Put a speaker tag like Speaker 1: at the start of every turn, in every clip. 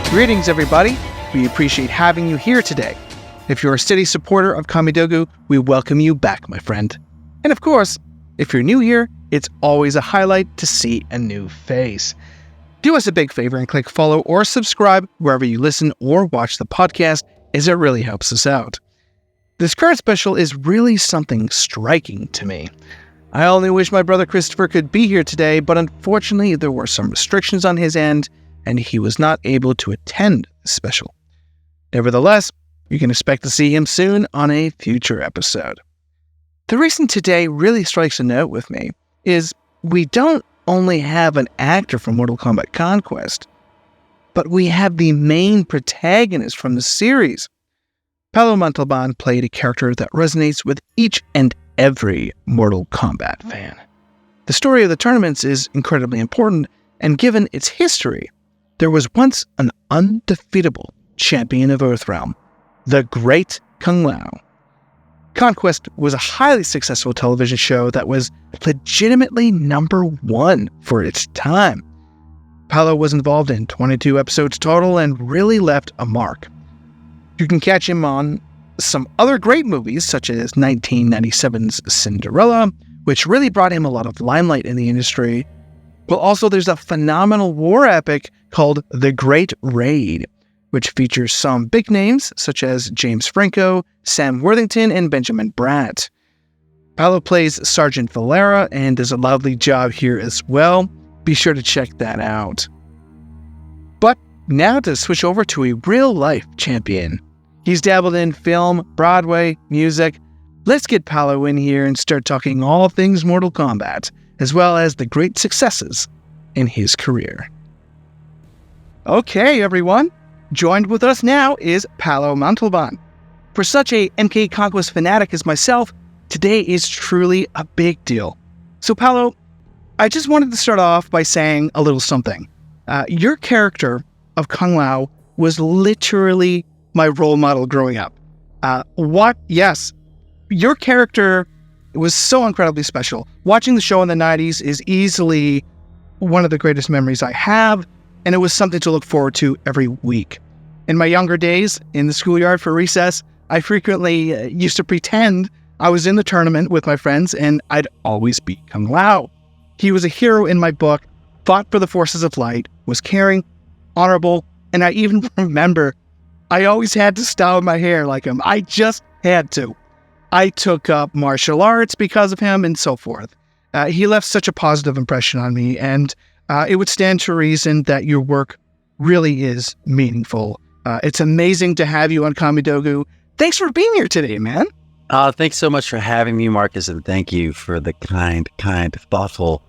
Speaker 1: Greetings, everybody. We appreciate having you here today. If you're a steady supporter of Kamidogu, we welcome you back, my friend. And of course, if you're new here, it's always a highlight to see a new face. Do us a big favor and click follow or subscribe wherever you listen or watch the podcast, as it really helps us out. This current special is really something striking to me. I only wish my brother Christopher could be here today, but unfortunately there were some restrictions on his end, and he was not able to attend the special. Nevertheless, you can expect to see him soon on a future episode. The reason today really strikes a note with me is we don't only have an actor from Mortal Kombat Conquest, but we have the main protagonist from the series. Paolo Montalban played a character that resonates with each and every Mortal Kombat fan. The story of the tournaments is incredibly important, and given its history, there was once an undefeatable champion of Earthrealm, the Great Kung Lao. Conquest was a highly successful television show that was legitimately number one for its time. Paolo was involved in 22 episodes total and really left a mark. You can catch him on some other great movies, such as 1997's Cinderella, which really brought him a lot of limelight in the industry. Well, also there's a phenomenal war epic called The Great Raid, which features some big names such as James Franco, Sam Worthington, and Benjamin Bratt. Paolo plays Sergeant Valera and does a lovely job here as well. Be sure to check that out. But now to switch over to a real-life champion. He's dabbled in film, Broadway, music. Let's get Paolo in here and start talking all things Mortal Kombat, as well as the great successes in his career. Okay, everyone. Joined with us now is Paolo Montalban. For such a MK Conquest fanatic as myself, today is truly a big deal. So Paolo, I just wanted to start off by saying a little something. Your character of Kung Lao was literally my role model growing up. Yes, your character was so incredibly special. Watching the show in the 90s is easily one of the greatest memories I have, and it was something to look forward to every week. In my younger days, in the schoolyard for recess, I frequently used to pretend I was in the tournament with my friends, and I'd always beat Kung Lao. He was a hero in my book, fought for the forces of light, was caring, honorable, and I even remember I always had to style my hair like him. I just had to. I took up martial arts because of him and so forth. He left such a positive impression on me, and it would stand to reason that your work really is meaningful. It's amazing to have you on Kamidogu. Thanks for being here today, man.
Speaker 2: Thanks so much for having me, Marcus, and thank you for the kind, thoughtful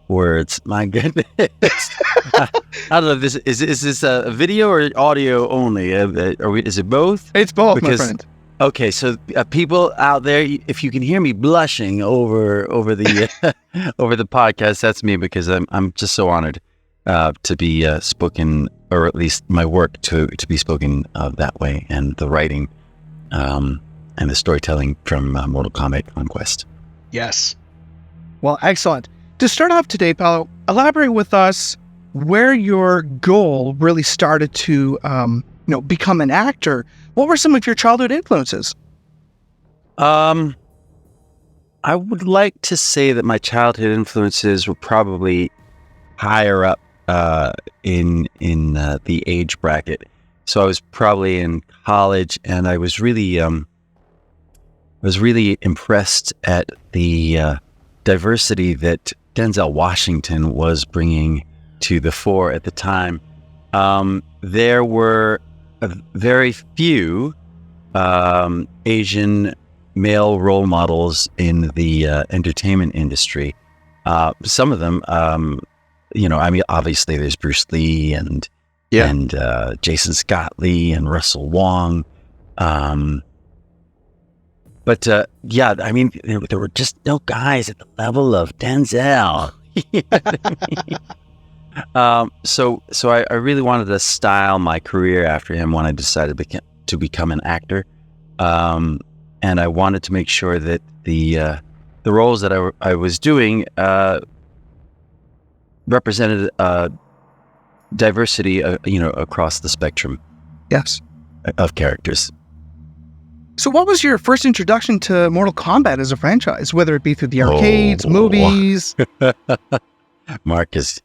Speaker 2: words. My goodness. I don't know if this is this a video or audio only? Is it both?
Speaker 1: It's both, my friend.
Speaker 2: Okay, so people out there, if you can hear me blushing over the over the podcast, that's me, because I'm just so honored to be spoken, or at least my work to be spoken of that way, and the writing and the storytelling from Mortal Kombat Conquest.
Speaker 1: Yes. Well, excellent. To start off today, Paolo, elaborate with us where your goal really started to become an actor. What were some of your childhood influences?
Speaker 2: I would like to say that my childhood influences were probably higher up in the age bracket. So I was probably in college, and I was really impressed at the diversity that Denzel Washington was bringing to the fore at the time. There were very few Asian male role models in the entertainment industry. Some of them, obviously there's Bruce Lee and Jason Scott Lee and Russell Wong. But there were just no guys at the level of Denzel. You know what I mean? So I really wanted to style my career after him when I decided to become an actor. And I wanted to make sure that the roles that I was doing represented diversity, across the spectrum
Speaker 1: Yes.
Speaker 2: of characters.
Speaker 1: So what was your first introduction to Mortal Kombat as a franchise, whether it be through the arcades, movies?
Speaker 2: Marcus,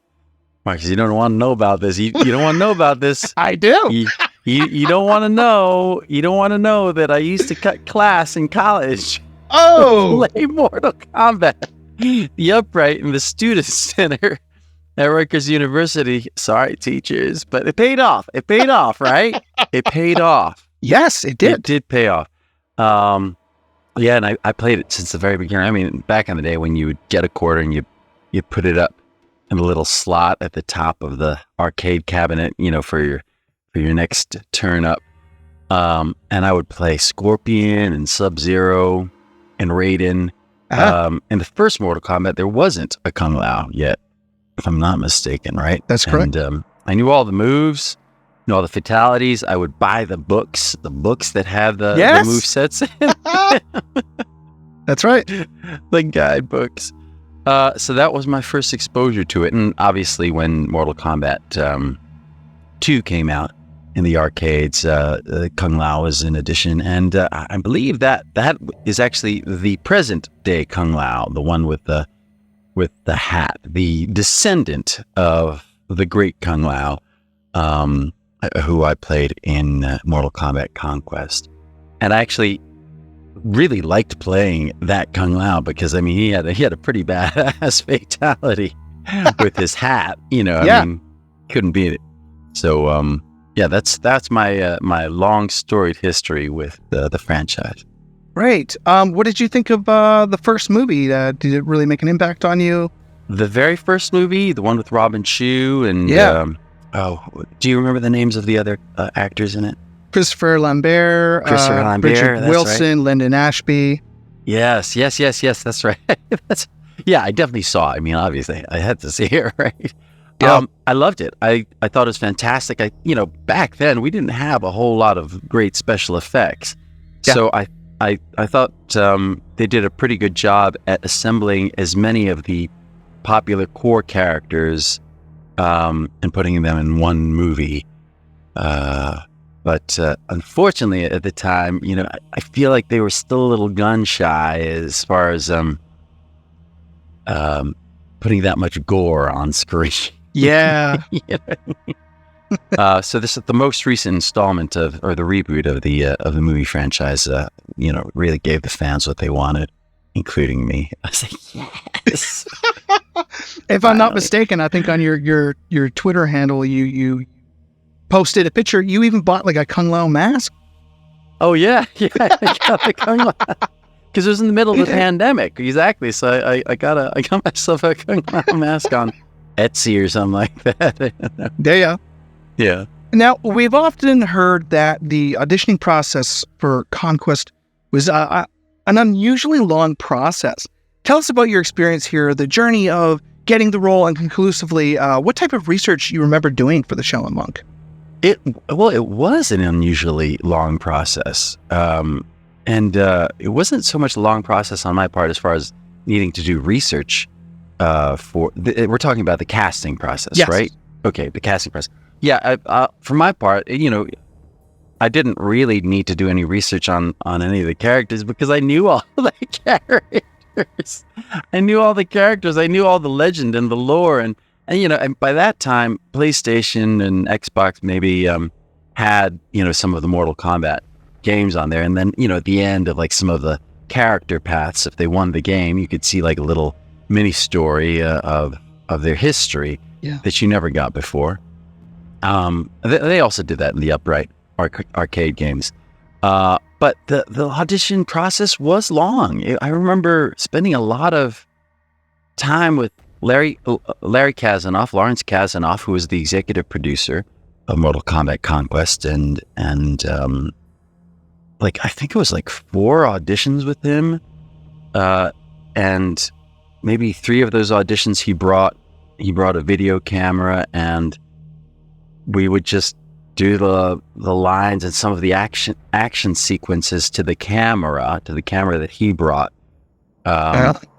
Speaker 2: you don't want to know about this. You don't want to know about this.
Speaker 1: I do.
Speaker 2: You don't want to know. You don't want to know that I used to cut class in college.
Speaker 1: Oh!
Speaker 2: Play Mortal Kombat. The upright in the student center at Rutgers University. Sorry, teachers, but it paid off. It paid off, right? It paid off.
Speaker 1: Yes, it did.
Speaker 2: It did pay off. Yeah, and I played it since the very beginning. I mean, back in the day when you would get a quarter and you put it up in a little slot at the top of the arcade cabinet, for your next turn up. And I would play Scorpion and Sub-Zero and Raiden. In the first Mortal Kombat, there wasn't a Kung Lao yet, if I'm not mistaken, right?
Speaker 1: That's correct.
Speaker 2: And I knew all the moves, knew all the fatalities. I would buy the books that have the move sets in.
Speaker 1: That's right.
Speaker 2: The guidebooks. So that was my first exposure to it. And obviously when Mortal Kombat 2 came out in the arcades, Kung Lao was in addition. And I believe that is actually the present day Kung Lao, the one with the hat, the descendant of the great Kung Lao, who I played in Mortal Kombat Conquest. And I actually really liked playing that Kung Lao because, I mean, he had a pretty badass fatality with his hat, I mean, couldn't beat it. So, that's my long storied history with the franchise.
Speaker 1: Great. What did you think of the first movie? Did it really make an impact on you?
Speaker 2: The very first movie, the one with Robin Shue and do you remember the names of the other actors in it?
Speaker 1: Christopher Lambert, Bridget Wilson, right. Lyndon Ashby.
Speaker 2: Yes, that's right. I definitely saw it. I mean, obviously, I had to see it, right? Yeah. I loved it. I thought it was fantastic. Back then, we didn't have a whole lot of great special effects. Yeah. So I thought they did a pretty good job at assembling as many of the popular core characters and putting them in one movie. But unfortunately, at the time, I feel like they were still a little gun shy as far as putting that much gore on screen.
Speaker 1: Yeah.
Speaker 2: So this is the most recent installment or the reboot of the movie franchise. Really gave the fans what they wanted, including me. I was like, yes.
Speaker 1: If I'm not mistaken, I think on your Twitter handle, you posted a picture. You even bought like a Kung Lao mask.
Speaker 2: Oh yeah, I got the Kung Lao because it was in the middle of the pandemic. Exactly. So I got myself a Kung Lao mask on Etsy or something like that. Yeah.
Speaker 1: Now we've often heard that the auditioning process for Conquest was an unusually long process. Tell us about your experience here, the journey of getting the role, and conclusively, what type of research you remember doing for the Shaolin Monk.
Speaker 2: It was an unusually long process, and it wasn't so much a long process on my part as far as needing to do research we're talking about the casting process,
Speaker 1: yes.
Speaker 2: Right? Okay, the casting process. Yeah, for my part, I didn't really need to do any research on any of the characters because I knew all the characters. I knew all the characters. I knew all the legend and the lore, and by that time, PlayStation and Xbox maybe had some of the Mortal Kombat games on there, and then at the end of like some of the character paths, if they won the game, you could see like a little mini story of their history that you never got before. They also did that in the upright arcade games. But the audition process was long. I remember spending a lot of time with Lawrence Kasanoff, who was the executive producer of Mortal Kombat Conquest, and I think it was like 4 auditions with him, and maybe 3 of those auditions he brought a video camera, and we would just do the lines and some of the action sequences to the camera that he brought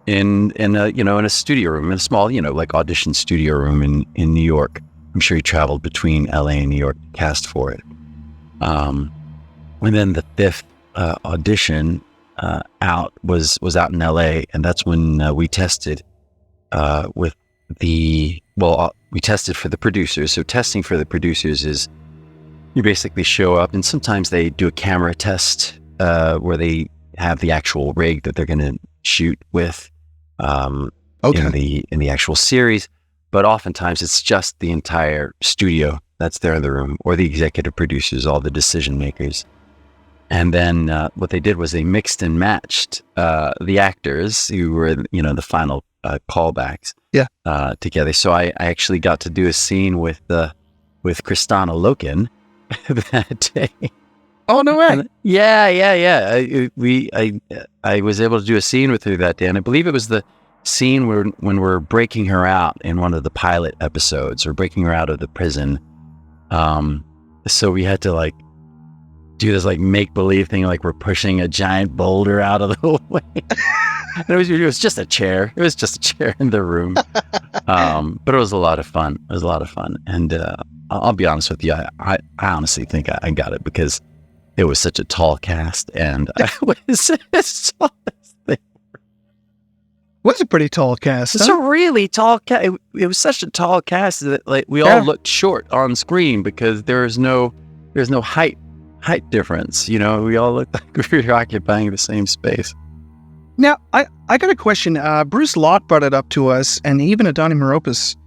Speaker 2: in a studio room, in a small like audition studio room in New York. I'm sure he traveled between LA and New York to cast for it. And then the fifth audition out was out in LA, and that's when we tested with we tested for the producers. So testing for the producers is you basically show up, and sometimes they do a camera test where they have the actual rig that they're going to shoot with in the actual series. But oftentimes it's just the entire studio that's there in the room, or the executive producers, all the decision makers. And then what they did was they mixed and matched the actors who were, the final callbacks together. So I actually got to do a scene with Kristana Loken that day.
Speaker 1: Oh, no way.
Speaker 2: Yeah. I was able to do a scene with her that day, and I believe it was the scene when we're breaking her out in one of the pilot episodes, or breaking her out of the prison. So we had to do this make-believe thing, like we're pushing a giant boulder out of the way. And it was just a chair. It was just a chair in the room. But it was a lot of fun. And I'll be honest with you, I honestly think I got it because it was such a tall cast, and I was as tall as they
Speaker 1: was a pretty tall cast.
Speaker 2: It's a really tall cast. It was such a tall cast that we all looked short on screen because there's no height difference. We all looked like we were occupying the same space.
Speaker 1: Now, I got a question. Bruce Lott brought it up to us, and even Adani Meropis,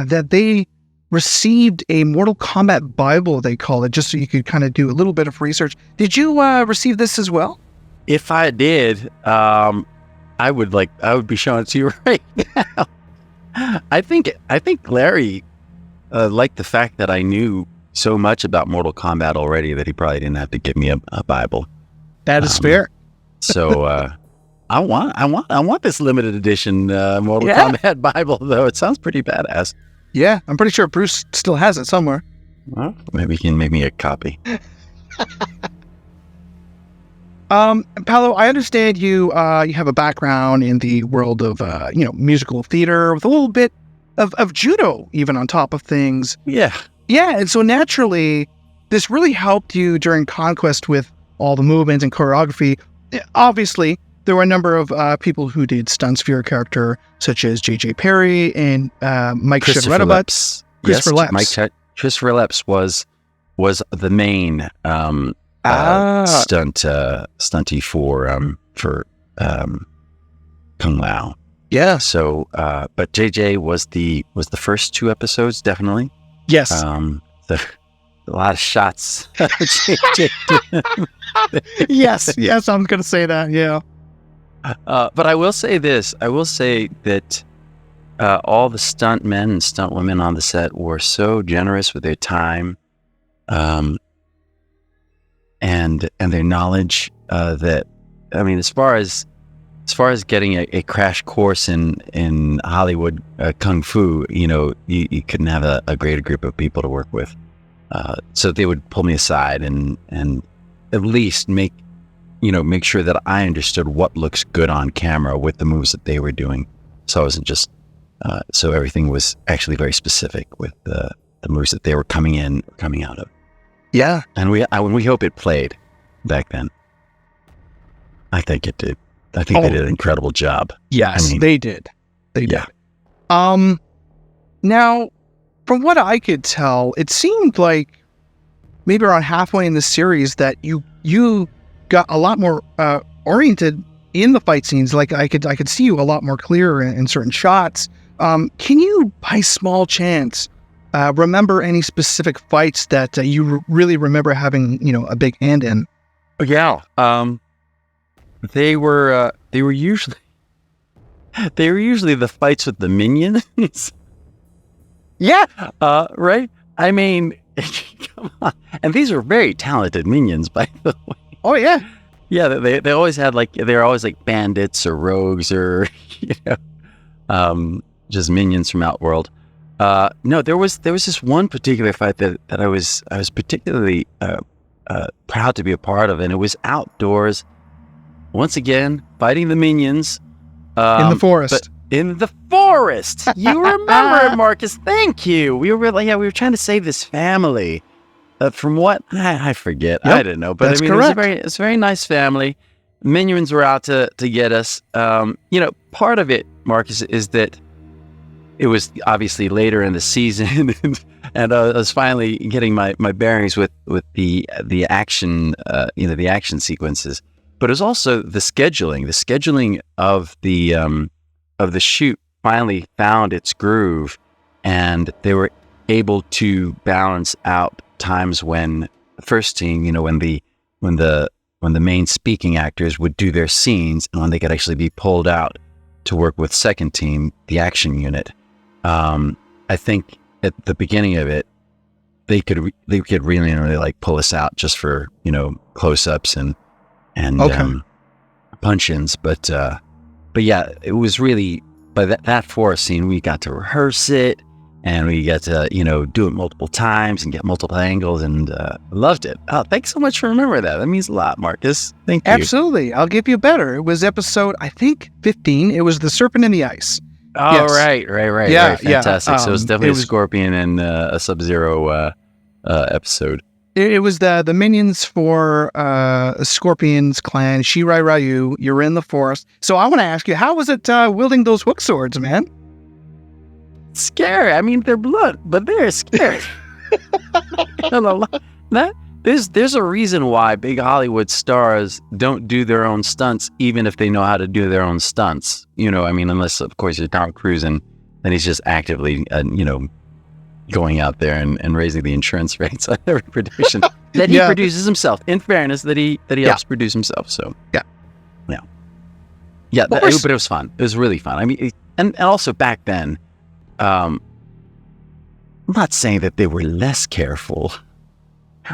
Speaker 1: that they received a Mortal Kombat Bible, they call it, just so you could kind of do a little bit of research. Did you receive this as well?
Speaker 2: If I did, I would be showing it to you right now. I think Larry liked the fact that I knew so much about Mortal Kombat already that he probably didn't have to give me a Bible.
Speaker 1: That is fair.
Speaker 2: So I want this limited edition Mortal Kombat Bible, though. It sounds pretty badass.
Speaker 1: Yeah, I'm pretty sure Bruce still has it somewhere.
Speaker 2: Well, maybe he can make me a copy.
Speaker 1: Paolo, I understand you have a background in the world of musical theater with a little bit of judo even on top of things.
Speaker 2: Yeah,
Speaker 1: and so naturally this really helped you during Conquest with all the movements and choreography. Obviously, there were a number of people who did stunts for your character, such as J.J. Perry and Mike Shedretabut. Christopher Lepps.
Speaker 2: Christopher Lepps was the main stunty for Kung Lao.
Speaker 1: Yeah.
Speaker 2: So, but JJ was the first 2 episodes, definitely.
Speaker 1: Yes.
Speaker 2: A lot of shots.
Speaker 1: Yes, I'm going to say that. Yeah.
Speaker 2: But I will say this. I will say that all the stunt men and stunt women on the set were so generous with their time, and their knowledge. That, I mean, as far as getting a crash course in Hollywood kung fu, you couldn't have a greater group of people to work with. So they would pull me aside and at least make sure that I understood what looks good on camera with the moves that they were doing. So I wasn't just, so everything was actually very specific with the moves that they were coming out of.
Speaker 1: Yeah.
Speaker 2: And we hope it played back then. I think it did. I think they did an incredible job.
Speaker 1: Yes, they did. They did. Now, from what I could tell, it seemed like maybe around halfway in the series that you got a lot more oriented in the fight scenes. Like I could see you a lot more clear in certain shots. Can you, by small chance, remember any specific fights that you really remember having a big hand in?
Speaker 2: Yeah. They were usually the fights with the minions.
Speaker 1: Yeah.
Speaker 2: Right. I mean, come on. And these were very talented minions, by the way.
Speaker 1: Oh yeah.
Speaker 2: Yeah. They always had they're always like bandits or rogues or just minions from Outworld. No, there was this one particular fight that I was particularly proud to be a part of, and it was outdoors. Once again, fighting the minions
Speaker 1: in the forest.
Speaker 2: in the forest. You remember it, Marcus. Thank you. We were trying to save this family. From what? I forget.
Speaker 1: Yep,
Speaker 2: I don't know. But
Speaker 1: that's
Speaker 2: I mean,
Speaker 1: correct.
Speaker 2: it's a very nice family. Minions were out to get us. Part of it, Marcus, is that it was obviously later in the season, and I was finally getting my bearings with the action, the action sequences. But it was also the scheduling. The scheduling of the shoot finally found its groove, and they were able to balance out times when the first team, when the main speaking actors would do their scenes, and when they could actually be pulled out to work with second team, the action unit. I think at the beginning of it, they could really like pull us out just for close-ups and punch-ins, but yeah, it was really by that forest scene we got to rehearse it, and we got to do it multiple times and get multiple angles, and loved it. Oh, thanks so much for remembering that. That means a lot, Marcus. Thank you.
Speaker 1: Absolutely. I'll give you better. It was episode, I think, 15. It was The Serpent in the Ice.
Speaker 2: Oh,
Speaker 1: Yes.
Speaker 2: right.
Speaker 1: Yeah,
Speaker 2: Fantastic. So it's definitely
Speaker 1: it was-
Speaker 2: a Scorpion and a Sub-Zero episode.
Speaker 1: It was the minions for Scorpion's clan, Shirai Ryu. You're in the forest. So I want to ask you, how was it wielding those hook swords, man?
Speaker 2: Scary. I mean, they're blunt, but they're scary. There's a reason why big Hollywood stars don't do their own stunts, even if they know how to do their own stunts. Unless of course you're Tom Cruise, and then he's just actively, going out there and raising the insurance rates on every production that he produces himself. In fairness, that he helps produce himself. So yeah. But it was fun. It was really fun. I mean, and also back then, I'm not saying that they were less careful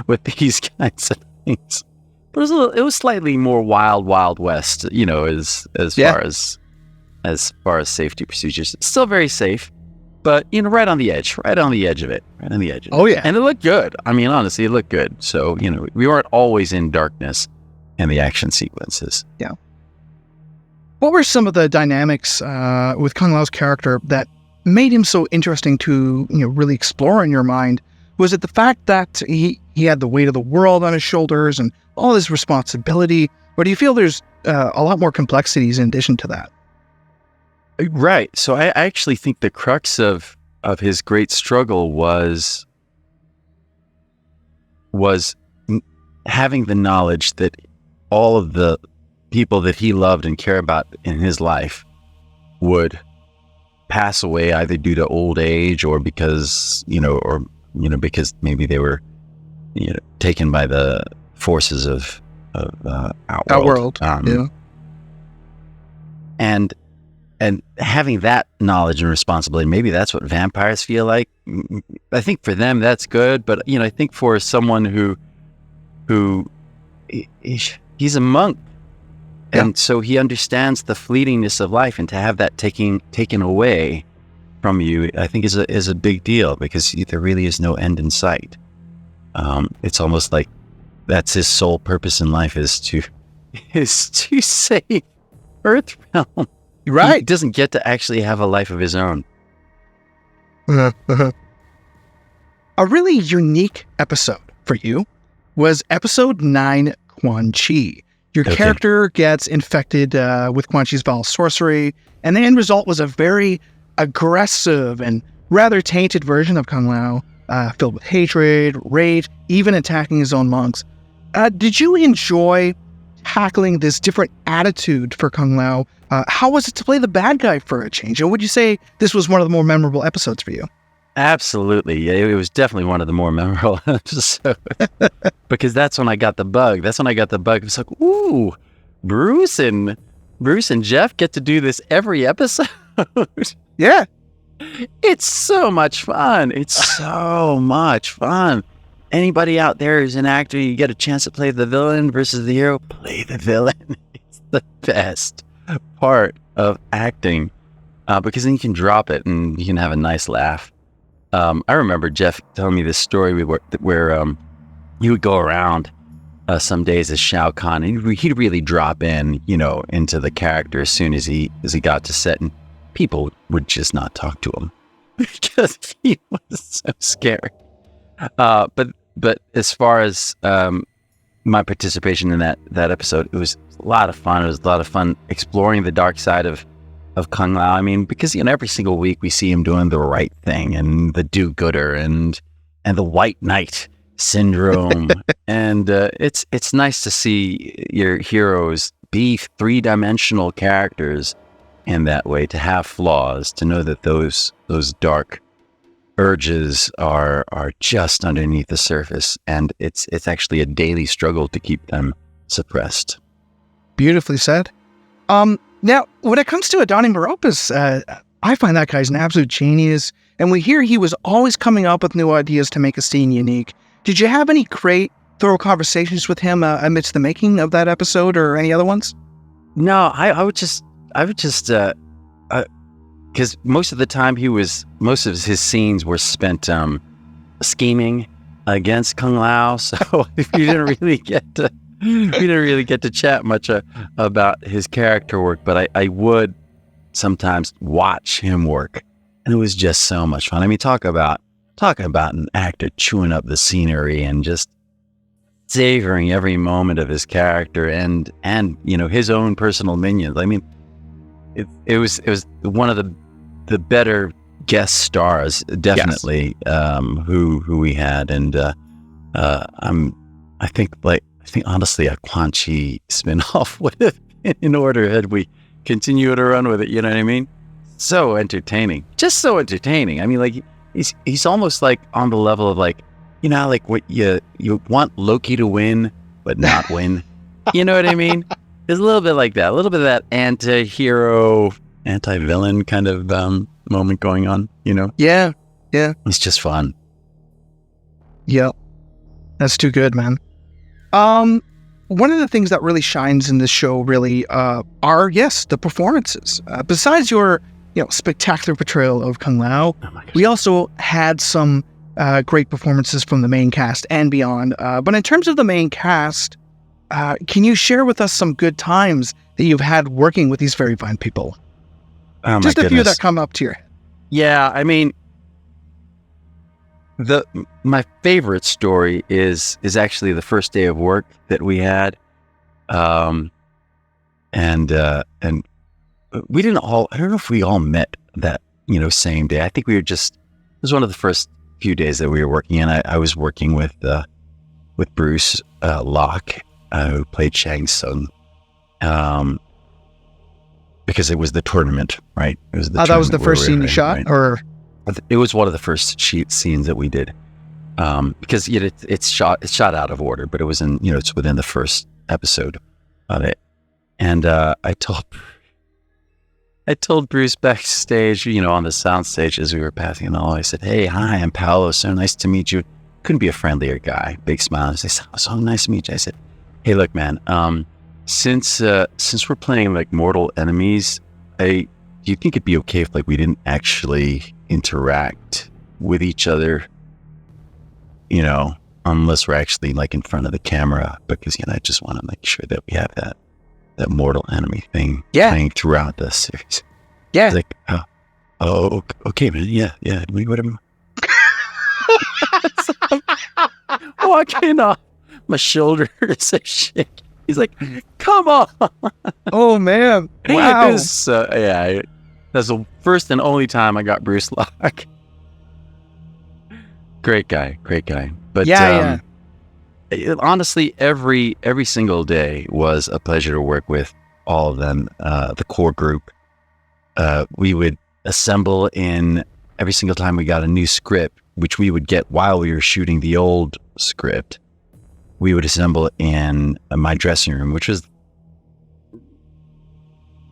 Speaker 2: with these kinds of things, but it was slightly more wild west, as far as safety procedures. It's still very safe, but right on the edge of it.
Speaker 1: Oh yeah.
Speaker 2: And it looked good. I mean, honestly, it looked good. So, we weren't always in darkness in the action sequences.
Speaker 1: Yeah. What were some of the dynamics with Kung Lao's character that made him so interesting to really explore in your mind? Was it the fact that he had the weight of the world on his shoulders and all this responsibility, or do you feel there's a lot more complexities in addition to that?
Speaker 2: Right. So I actually think the crux of his great struggle was having the knowledge that all of the people that he loved and cared about in his life would pass away either due to old age or because because maybe they were taken by the forces of Outworld. And having that knowledge and responsibility, maybe that's what vampires feel like. I think for them that's good, but I think for someone who he's a monk, and so he understands the fleetingness of life, and to have that taken away from you, I think is a big deal, because there really is no end in sight. It's almost like that's his sole purpose in life is to save Earthrealm.
Speaker 1: Right.
Speaker 2: He doesn't get to actually have a life of his own.
Speaker 1: A really unique episode for you was episode 9, Quan Chi. Your character gets infected with Quan Chi's vile sorcery, and the end result was a very aggressive and rather tainted version of Kung Lao, filled with hatred, rage, even attacking his own monks. Did you enjoy tackling this different attitude for Kung Lao? How was it to play the bad guy for a change? And would you say this was one of the more memorable episodes for you?
Speaker 2: Absolutely. Yeah, it was definitely one of the more memorable episodes. Because that's when I got the bug. It was like, ooh, Bruce and Jeff get to do this every episode.
Speaker 1: Yeah.
Speaker 2: It's so much fun. Anybody out there who's an actor, you get a chance to play the villain versus the hero, play the villain. It's the best part of acting, because then you can drop it and you can have a nice laugh. I remember Jeff telling me this story where he would go around some days as Shao Kahn, and he'd really drop in, into the character as soon as he got to set, and people would just not talk to him because he was so scary. But as far as my participation in that episode, it was a lot of fun. It was a lot of fun exploring the dark side of Kung Lao. I mean, because every single week we see him doing the right thing and the do-gooder and the white knight syndrome, and it's nice to see your heroes be three-dimensional characters in that way, to have flaws, to know that those dark urges are just underneath the surface, and it's actually a daily struggle to keep them suppressed.
Speaker 1: Beautifully said. Now, when it comes to Adani Meropis, I find that guy's an absolute genius, and we hear he was always coming up with new ideas to make a scene unique. Did you have any great, thorough conversations with him amidst the making of that episode, or any other ones?
Speaker 2: No, I would just, because most of the time most of his scenes were spent scheming against Kung Lao, so we didn't really get to chat much about his character work. But I would sometimes watch him work, and it was just so much fun. I mean, talk about an actor chewing up the scenery and just savoring every moment of his character and his own personal minions. I mean, it was one of the better guest stars, definitely. Yes. Who we had, and I think honestly, a Quan Chi spinoff would have been in order had we continued to run with it. You know what I mean? So entertaining, just so entertaining. I mean, like he's almost like on the level of like, like what you want Loki to win but not win. You know what I mean? There's a little bit like that, a little bit of that anti-hero, anti-villain kind of moment going on.
Speaker 1: Yeah.
Speaker 2: It's just fun.
Speaker 1: Yeah, that's too good, man. One of the things that really shines in this show really are the performances. Besides your spectacular portrayal of Kung Lao, we also had some great performances from the main cast and beyond. But in terms of the main cast, can you share with us some good times that you've had working with these very fine people? Just a few that come up to your head.
Speaker 2: Yeah, I mean, my favorite story is actually the first day of work that we had, and we didn't all. I don't know if we all met that same day. I think it was one of the first few days that we were working, and I was working with Bruce Locke, who played Shang Tsung, because it was the tournament, right? It was
Speaker 1: that was the first scene you shot, right? Or
Speaker 2: it was one of the first scenes that we did, because it's shot out of order, but it was in it's within the first episode of it, and I told Bruce backstage, on the soundstage as we were passing the hall, I said, "Hey, hi, I'm Paolo. So nice to meet you." Couldn't be a friendlier guy. Big smile. I said, "So nice to meet you." I said, "Hey, look, man. Since we're playing like mortal enemies, do you think it'd be okay if we didn't actually interact with each other, unless we're actually in front of the camera? Because I just want to make sure that we have that mortal enemy thing playing throughout the series."
Speaker 1: Yeah.
Speaker 2: Like, oh, okay, man. Yeah. Whatever. So I'm walking off, my shoulders are shaking. He's like, "Come on."
Speaker 1: Oh, man. Wow.
Speaker 2: That's the first and only time I got Bruce Locke. Great guy. But honestly, every single day was a pleasure to work with all of them. The core group, we would assemble in every single time we got a new script, which we would get while we were shooting the old script. We would assemble in my dressing room, which was,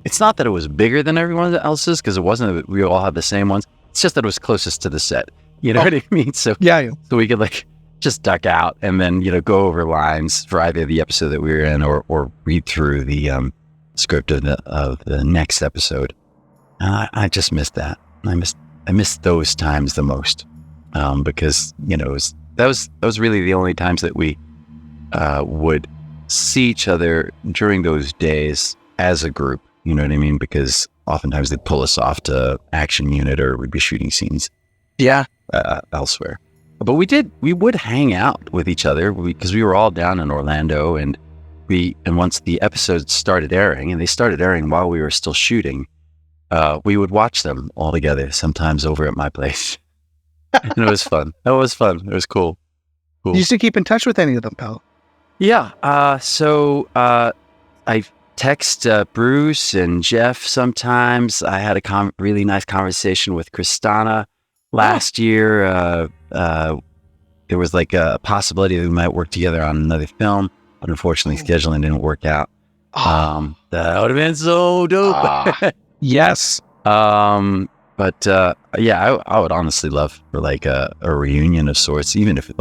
Speaker 2: it's not that it was bigger than everyone else's, because it wasn't that we all had the same ones. It's just that it was closest to the set. You know what I mean? So so we could just duck out and then, go over lines for either the episode that we were in or read through the script of the next episode. I just missed that. I missed those times the most, because, that was really the only times that we would see each other during those days as a group. You know what I mean? Because oftentimes they'd pull us off to action unit or we'd be shooting scenes elsewhere. But we would hang out with each other because we were all down in Orlando, and once the episodes started airing, and they started airing while we were still shooting, we would watch them all together, sometimes over at my place. And it was fun. It was cool.
Speaker 1: You used to keep in touch with any of them, pal?
Speaker 2: Yeah. So I text Bruce and Jeff sometimes. I had a really nice conversation with Kristana last year. There was like a possibility that we might work together on another film, but unfortunately scheduling didn't work out. That would have been so dope.
Speaker 1: Yes.
Speaker 2: But yeah, I would honestly love for like a reunion of sorts, even if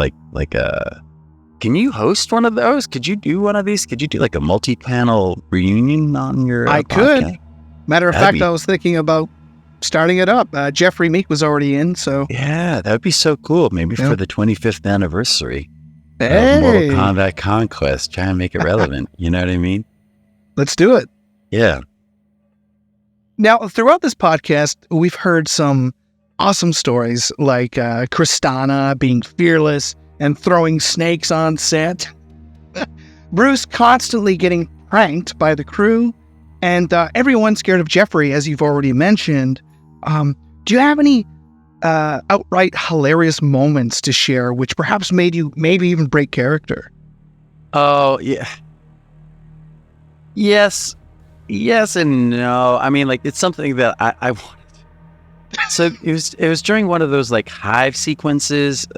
Speaker 2: can you host one of those? Could you do one of these? Could you do like a multi-panel reunion on your
Speaker 1: I
Speaker 2: podcast?
Speaker 1: could. Matter of fact, I was thinking about starting it up. Jeffrey Meek was already in, so.
Speaker 2: Yeah, that would be so cool. Maybe for the 25th anniversary of
Speaker 1: Hey.
Speaker 2: Mortal Kombat Conquest. Try and make it relevant. You know what I mean?
Speaker 1: Let's do it.
Speaker 2: Yeah.
Speaker 1: Now, throughout this podcast, we've heard some awesome stories like Kristana being fearless and throwing snakes on set, Bruce constantly getting pranked by the crew, and everyone scared of Jeffrey, as you've already mentioned. Do you have any outright hilarious moments to share, which perhaps made you maybe even break character?
Speaker 2: Oh, yeah. Yes and no. I mean, like, it's something that I wanted. So it was during one of those like hive sequences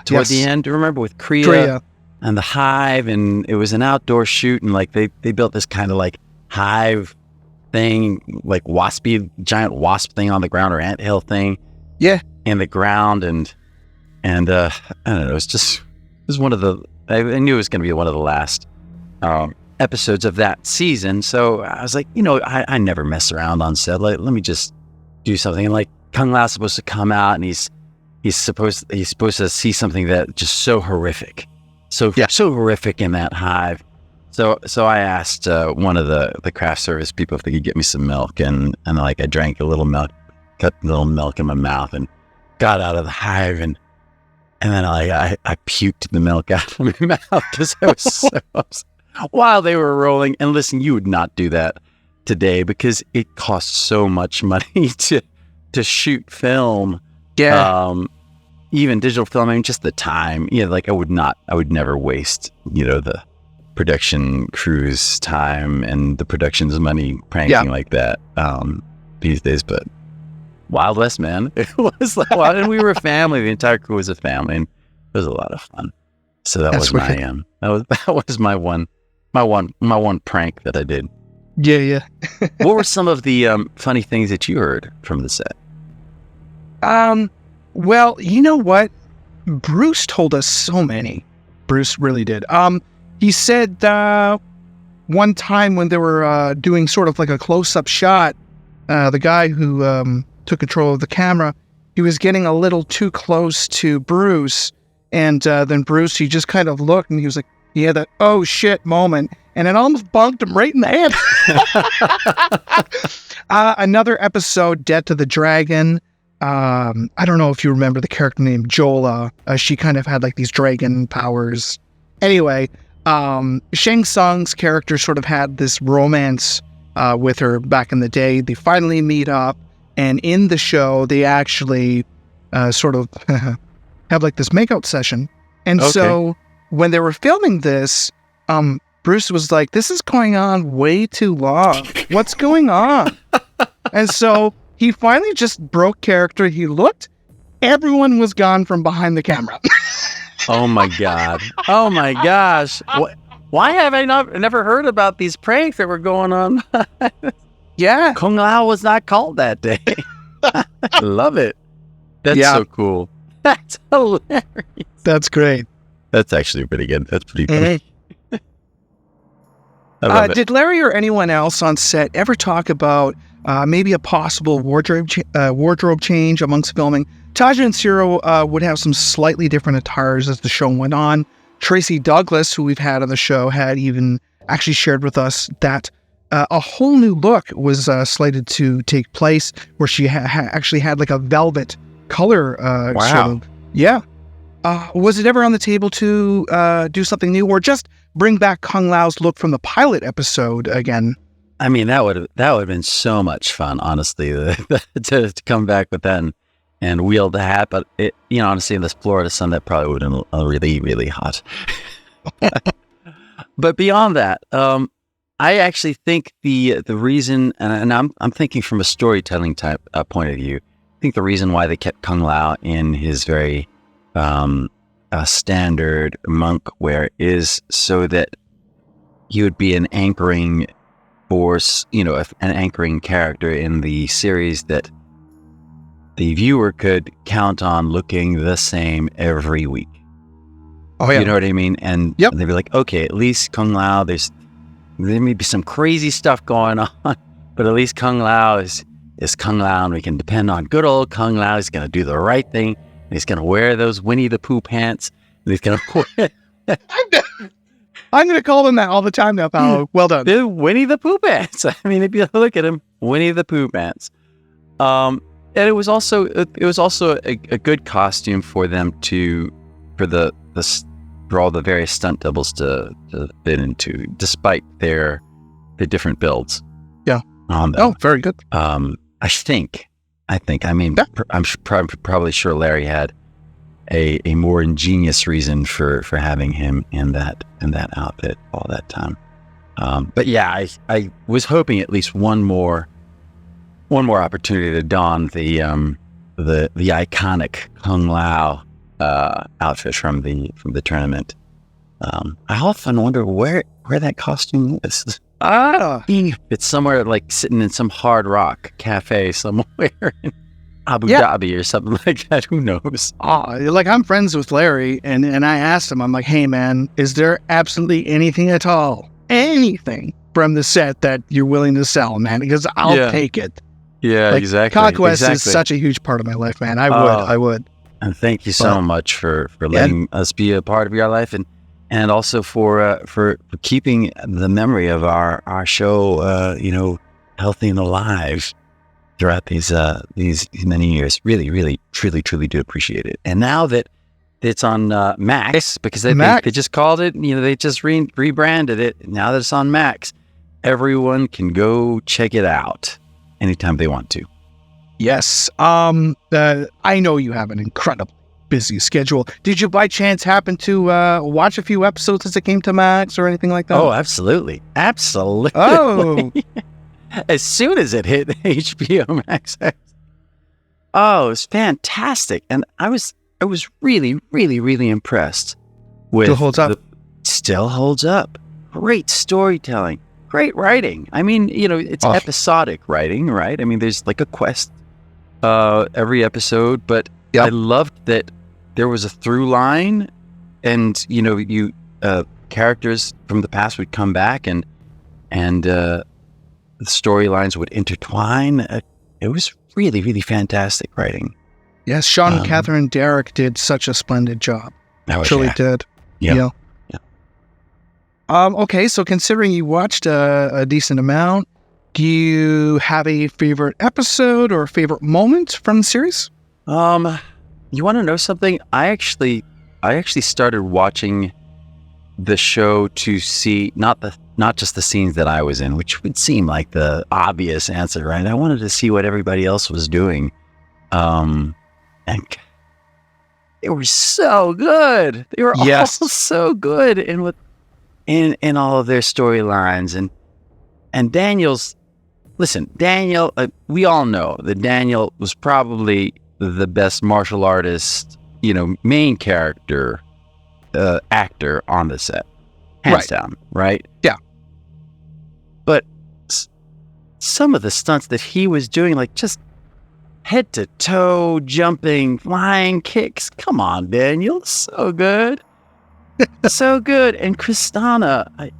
Speaker 2: toward the end. Do you remember with Kriya and the hive? And it was an outdoor shoot, and like they built this kind of like hive thing, like giant wasp thing on the ground, or anthill thing.
Speaker 1: Yeah.
Speaker 2: In the ground, and I don't know. It was one of the. I knew it was going to be one of the last episodes of that season. So I was like, I never mess around on set. Like, let me just do something. And like Kung Lao's supposed to come out, and he's supposed to see something that just so horrific, so horrific in that hive. So I asked one of the craft service people if they could get me some milk, and like I drank a little milk, cut a little milk in my mouth, and got out of the hive, and then I puked the milk out of my mouth because I was so upset while they were rolling. And listen, you would not do that today because it costs so much money to shoot film. Yeah. Even digital film. I mean, just the time. Yeah, like I would never waste, the production crew's time and the production's money pranking like that these days. But Wild West, man. It was like, and we were a family. The entire crew was a family, and it was a lot of fun. So that was my one prank that I did.
Speaker 1: Yeah.
Speaker 2: What were some of the funny things that you heard from the set?
Speaker 1: Well, you know what? Bruce told us so many. Bruce really did. He said one time when they were doing sort of like a close-up shot, the guy who took control of the camera, he was getting a little too close to Bruce, and then Bruce, he just kind of looked, and he was like, he had that oh shit moment, and it almost bunked him right in the head. Another episode, Dead to the Dragon. I don't know if you remember the character named Jola. She kind of had like these dragon powers. Anyway, Shang Tsung's character sort of had this romance with her back in the day. They finally meet up, and in the show, they actually sort of have like this makeout session. And so when they were filming this, Bruce was like, this is going on way too long. What's going on? And so he finally just broke character. He looked, everyone was gone from behind the camera.
Speaker 2: Oh my God. Oh my gosh. Why have I never heard about these pranks that were going on?
Speaker 1: Yeah.
Speaker 2: Kung Lao was not called that day. I love it. That's so cool. That's hilarious.
Speaker 1: That's great.
Speaker 2: That's actually pretty good. That's pretty funny. I love it.
Speaker 1: Did Larry or anyone else on set ever talk about maybe a possible wardrobe change amongst filming? Taja and Ciro would have some slightly different attires as the show went on. Tracy Douglas, who we've had on the show, had even actually shared with us that a whole new look was slated to take place, where she actually had like a velvet color.
Speaker 2: Wow.
Speaker 1: Sort of, yeah. Was it ever on the table to do something new, or just bring back Kung Lao's look from the pilot episode again?
Speaker 2: I mean, that would have been so much fun, honestly, to come back with that and wield the hat. But honestly, in this Florida sun, that probably would have been really, really hot. But beyond that, I actually think the reason, and I'm thinking from a storytelling type point of view, I think the reason why they kept Kung Lao in his very standard monk wear is so that he would be an anchoring force, an anchoring character in the series that the viewer could count on looking the same every week.
Speaker 1: Oh yeah,
Speaker 2: you know what I mean? And
Speaker 1: Yep.
Speaker 2: they'd be like, okay, at least Kung Lao, there may be some crazy stuff going on, but at least Kung Lao is Kung Lao, and we can depend on good old Kung Lao. He's going to do the right thing. And he's going to wear those Winnie the Pooh pants. And he's going to wear...
Speaker 1: I'm going to call them that all the time now, Paolo. Well done.
Speaker 2: They're Winnie the Pooh pants. I mean, if you look at him, Winnie the Pooh pants. And it was also a good costume for them for all the various stunt doubles to fit into, despite their different builds.
Speaker 1: Yeah.
Speaker 2: On them.
Speaker 1: Oh, very good.
Speaker 2: I think. I mean,
Speaker 1: Yeah.
Speaker 2: I'm probably sure Larry had a more ingenious reason for having him in that outfit all that time. But yeah, I was hoping at least one more opportunity to don the iconic Kung Lao outfit from the tournament. I often wonder where that costume is. It's somewhere like sitting in some Hard Rock cafe somewhere in Abu Dhabi or something like that. Who knows?
Speaker 1: Like, I'm friends with Larry, and I asked him, I'm like, hey man, is there absolutely anything at all, anything from the set that you're willing to sell, man? Because I'll take it.
Speaker 2: Yeah,
Speaker 1: like,
Speaker 2: exactly.
Speaker 1: Conquest is such a huge part of my life, man. I would.
Speaker 2: And thank you so much for letting us be a part of your life, and also for keeping the memory of our show, healthy and alive throughout these many years. Really, really, truly do appreciate it. And now that it's on Max, because they just called it, they just rebranded it. Now that it's on Max, everyone can go check it out anytime they want to.
Speaker 1: Yes. I know you have an incredibly busy schedule. Did you by chance happen to watch a few episodes as it came to Max or anything like that?
Speaker 2: Oh, absolutely.
Speaker 1: Oh.
Speaker 2: As soon as it hit HBO Max. Oh, it was fantastic. And I was really, really, really impressed with...
Speaker 1: Still holds up.
Speaker 2: Still holds up. Great storytelling. Great writing. I mean, it's episodic writing, right? I mean, there's like a quest every episode, but I loved that there was a through line, and characters from the past would come back, and the storylines would intertwine. It was really, really fantastic writing.
Speaker 1: Yes, Sean and Catherine Derrick did such a splendid job. Truly did.
Speaker 2: Yeah.
Speaker 1: Okay, so considering you watched a decent amount, do you have a favorite episode or favorite moment from the series?
Speaker 2: You want to know something? I actually started watching the show to see not just the scenes that I was in, which would seem like the obvious answer, right? I wanted to see what everybody else was doing, and they were so good. They were all so good in all of their storylines, and Daniel's. Listen, Daniel, we all know that Daniel was probably the best martial artist, main character, actor on the set. Hands down, right?
Speaker 1: Yeah.
Speaker 2: But some of the stunts that he was doing, like just head to toe, jumping, flying kicks. Come on, Daniel. So good. So good. And Kristana,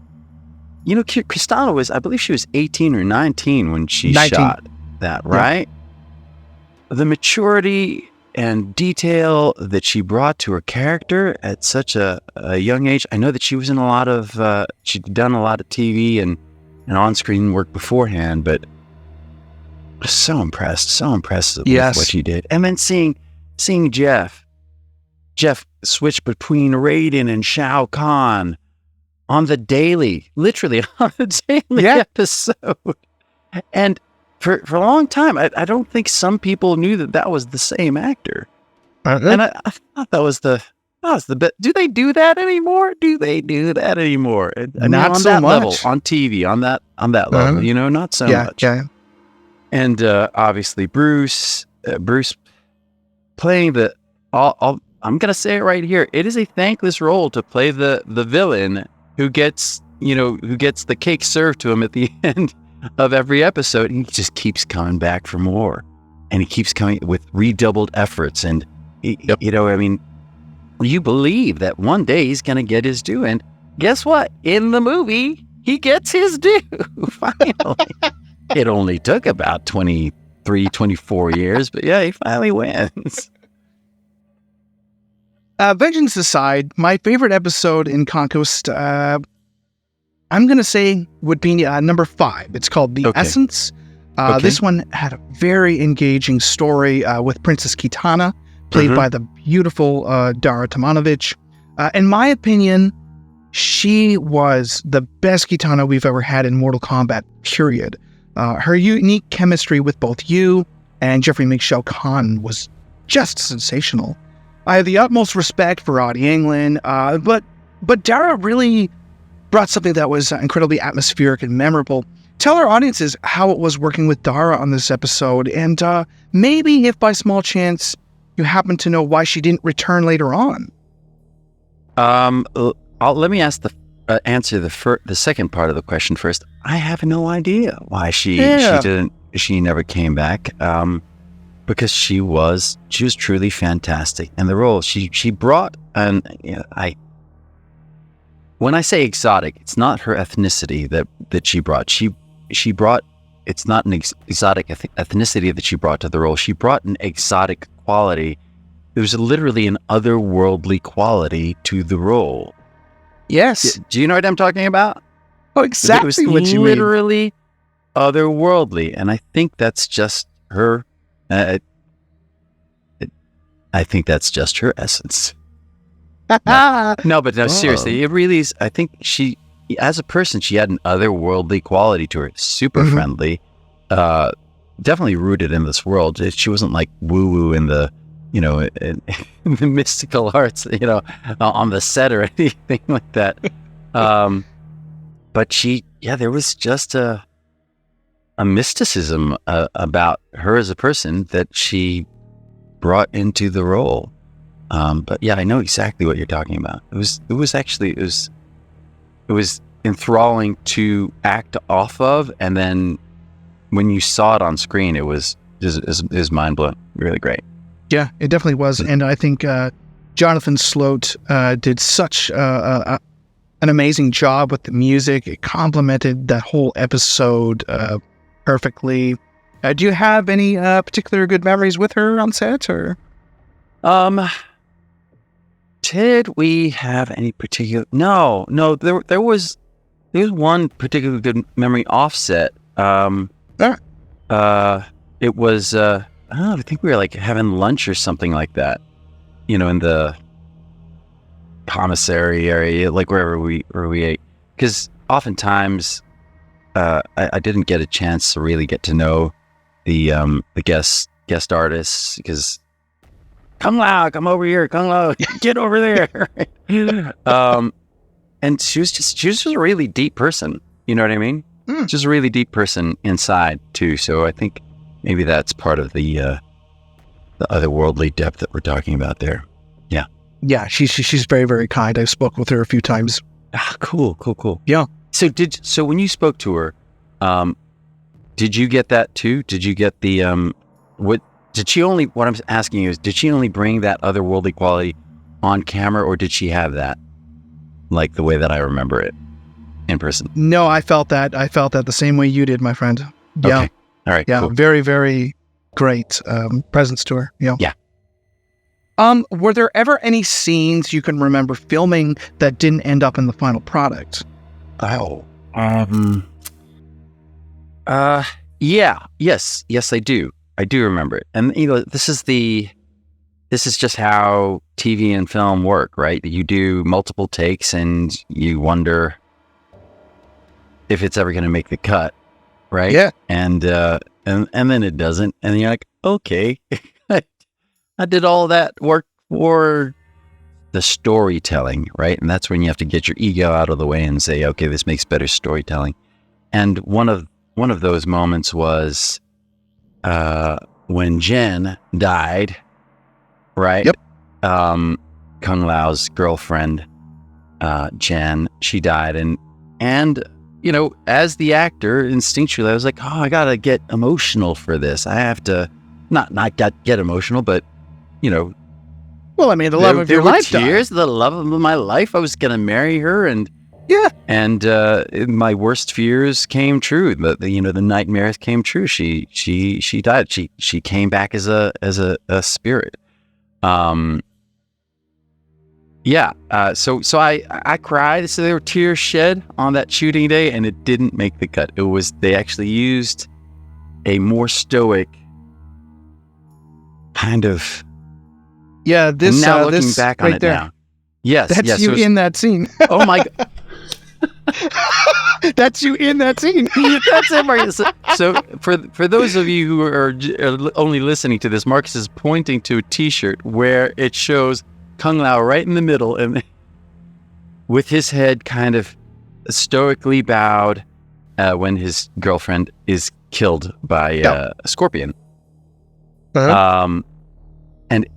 Speaker 2: Kristana was, I believe she was 18 or 19 when she shot that, right? Yeah. The maturity and detail that she brought to her character at such a young age. I know that she was in she'd done a lot of TV and on-screen work beforehand, but so impressed with
Speaker 1: Yes.
Speaker 2: what she did. And then seeing Jeff switch between Raiden and Shao Kahn on the daily, literally on the daily episode. And for a long time, I don't think some people knew that was the same actor. And I thought that was the best. Do they do that anymore?
Speaker 1: Not
Speaker 2: on
Speaker 1: so
Speaker 2: that
Speaker 1: much.
Speaker 2: level, on TV, on that level, not so much.
Speaker 1: Yeah.
Speaker 2: And obviously Bruce playing I'm gonna say it right here. It is a thankless role to play the villain who gets the cake served to him at the end of every episode, and he just keeps coming back for more, and he keeps coming with redoubled efforts, and you believe that one day he's gonna get his due, and guess what? In the movie, he gets his due finally. It only took about 23, 24 years, but yeah, he finally wins.
Speaker 1: Vengeance aside, my favorite episode in Conquest, I'm going to say would be number 5. It's called The Essence. This one had a very engaging story with Princess Kitana, played by the beautiful Dara Tomanovic. In my opinion, she was the best Kitana we've ever had in Mortal Kombat, period. Her unique chemistry with both you and Jeffrey makes Shao Kahn was just sensational. I have the utmost respect for Audie England, but Dara really brought something that was incredibly atmospheric and memorable. Tell our audiences how it was working with Dara on this episode, and maybe if by small chance you happen to know why she didn't return later on.
Speaker 2: Let me answer the second part of the question first. I have no idea why she never came back. Because she was truly fantastic, and the role she brought, and when I say exotic, it's not her ethnicity that she brought. She brought, it's not an exotic ethnicity that she brought to the role. She brought an exotic quality. There was literally an otherworldly quality to the role.
Speaker 1: Yes.
Speaker 2: Do you know what I'm talking about?
Speaker 1: Oh, exactly
Speaker 2: it was
Speaker 1: what you mean.
Speaker 2: Literally otherworldly, and I think that's just her. I think that's just her essence. No, seriously, it really is. I think she, as a person, she had an otherworldly quality to her. Super friendly, definitely rooted in this world. She wasn't like woo-woo in the, in the mystical arts, on the set or anything like that. But there was just a mysticism about her as a person that she brought into the role. But yeah, I know exactly what you're talking about. It was enthralling to act off of, and then when you saw it on screen, it was mind blowing. Really great.
Speaker 1: Yeah, it definitely was, and I think Jonathan Sloat did such an amazing job with the music. It complemented that whole episode perfectly. Do you have any particular good memories with her on set, or?
Speaker 2: Did we have any particular? No. There was one particularly good memory offset. It was I don't know. I think we were like having lunch or something like that. In the commissary area, like wherever we ate, because oftentimes I didn't get a chance to really get to know the guest artists, because Kung Lao, come over here, Kung Lao, get over there. And she was just a really deep person. You know what I mean? Just a really deep person inside too. So I think maybe that's part of the otherworldly depth that we're talking about there. Yeah.
Speaker 1: Yeah, she's very, very kind. I've spoken with her a few times.
Speaker 2: Cool.
Speaker 1: Yeah.
Speaker 2: So when you spoke to her, did you get that too? Did you get the what I'm asking you is, did she only bring that otherworldly quality on camera, or did she have that like the way that I remember it in person?
Speaker 1: No, I felt that the same way you did, my friend. Yeah.
Speaker 2: Okay. All right.
Speaker 1: Yeah.
Speaker 2: Cool.
Speaker 1: Very, very great presence to her. Yeah.
Speaker 2: Yeah.
Speaker 1: Were there ever any scenes you can remember filming that didn't end up in the final product?
Speaker 2: Oh. Yes, I do. I do remember it. And this is just how TV and film work, right? You do multiple takes and you wonder if it's ever going to make the cut, right?
Speaker 1: Yeah.
Speaker 2: And then it doesn't, and you're like, okay, I did all that work for the storytelling, right? And that's when you have to get your ego out of the way and say, okay, this makes better storytelling. And one of those moments was when Jen died, right?
Speaker 1: Yep.
Speaker 2: Kung Lao's girlfriend, Jen, she died, and as the actor, instinctually, I was like, oh, I gotta get emotional for this. I have to not get emotional, but
Speaker 1: Well, I mean, the love of
Speaker 2: there
Speaker 1: your
Speaker 2: were
Speaker 1: life died.
Speaker 2: tears, the love of my life. I was gonna marry her, and
Speaker 1: Yeah.
Speaker 2: and my worst fears came true. The nightmares came true. She died. She came back as a spirit. So I cried. So there were tears shed on that shooting day, and it didn't make the cut. They actually used a more stoic kind of.
Speaker 1: Yeah, this
Speaker 2: now looking
Speaker 1: this
Speaker 2: back
Speaker 1: right
Speaker 2: on it
Speaker 1: there.
Speaker 2: now. Yes,
Speaker 1: That's
Speaker 2: yes,
Speaker 1: you in that scene.
Speaker 2: Oh my God.
Speaker 1: That's you in that scene.
Speaker 2: That's it, Marcus. So for those of you who are only listening to this, Marcus is pointing to a T-shirt where it shows Kung Lao right in the middle, and with his head kind of stoically bowed when his girlfriend is killed by a scorpion.
Speaker 1: Uh-huh.
Speaker 2: And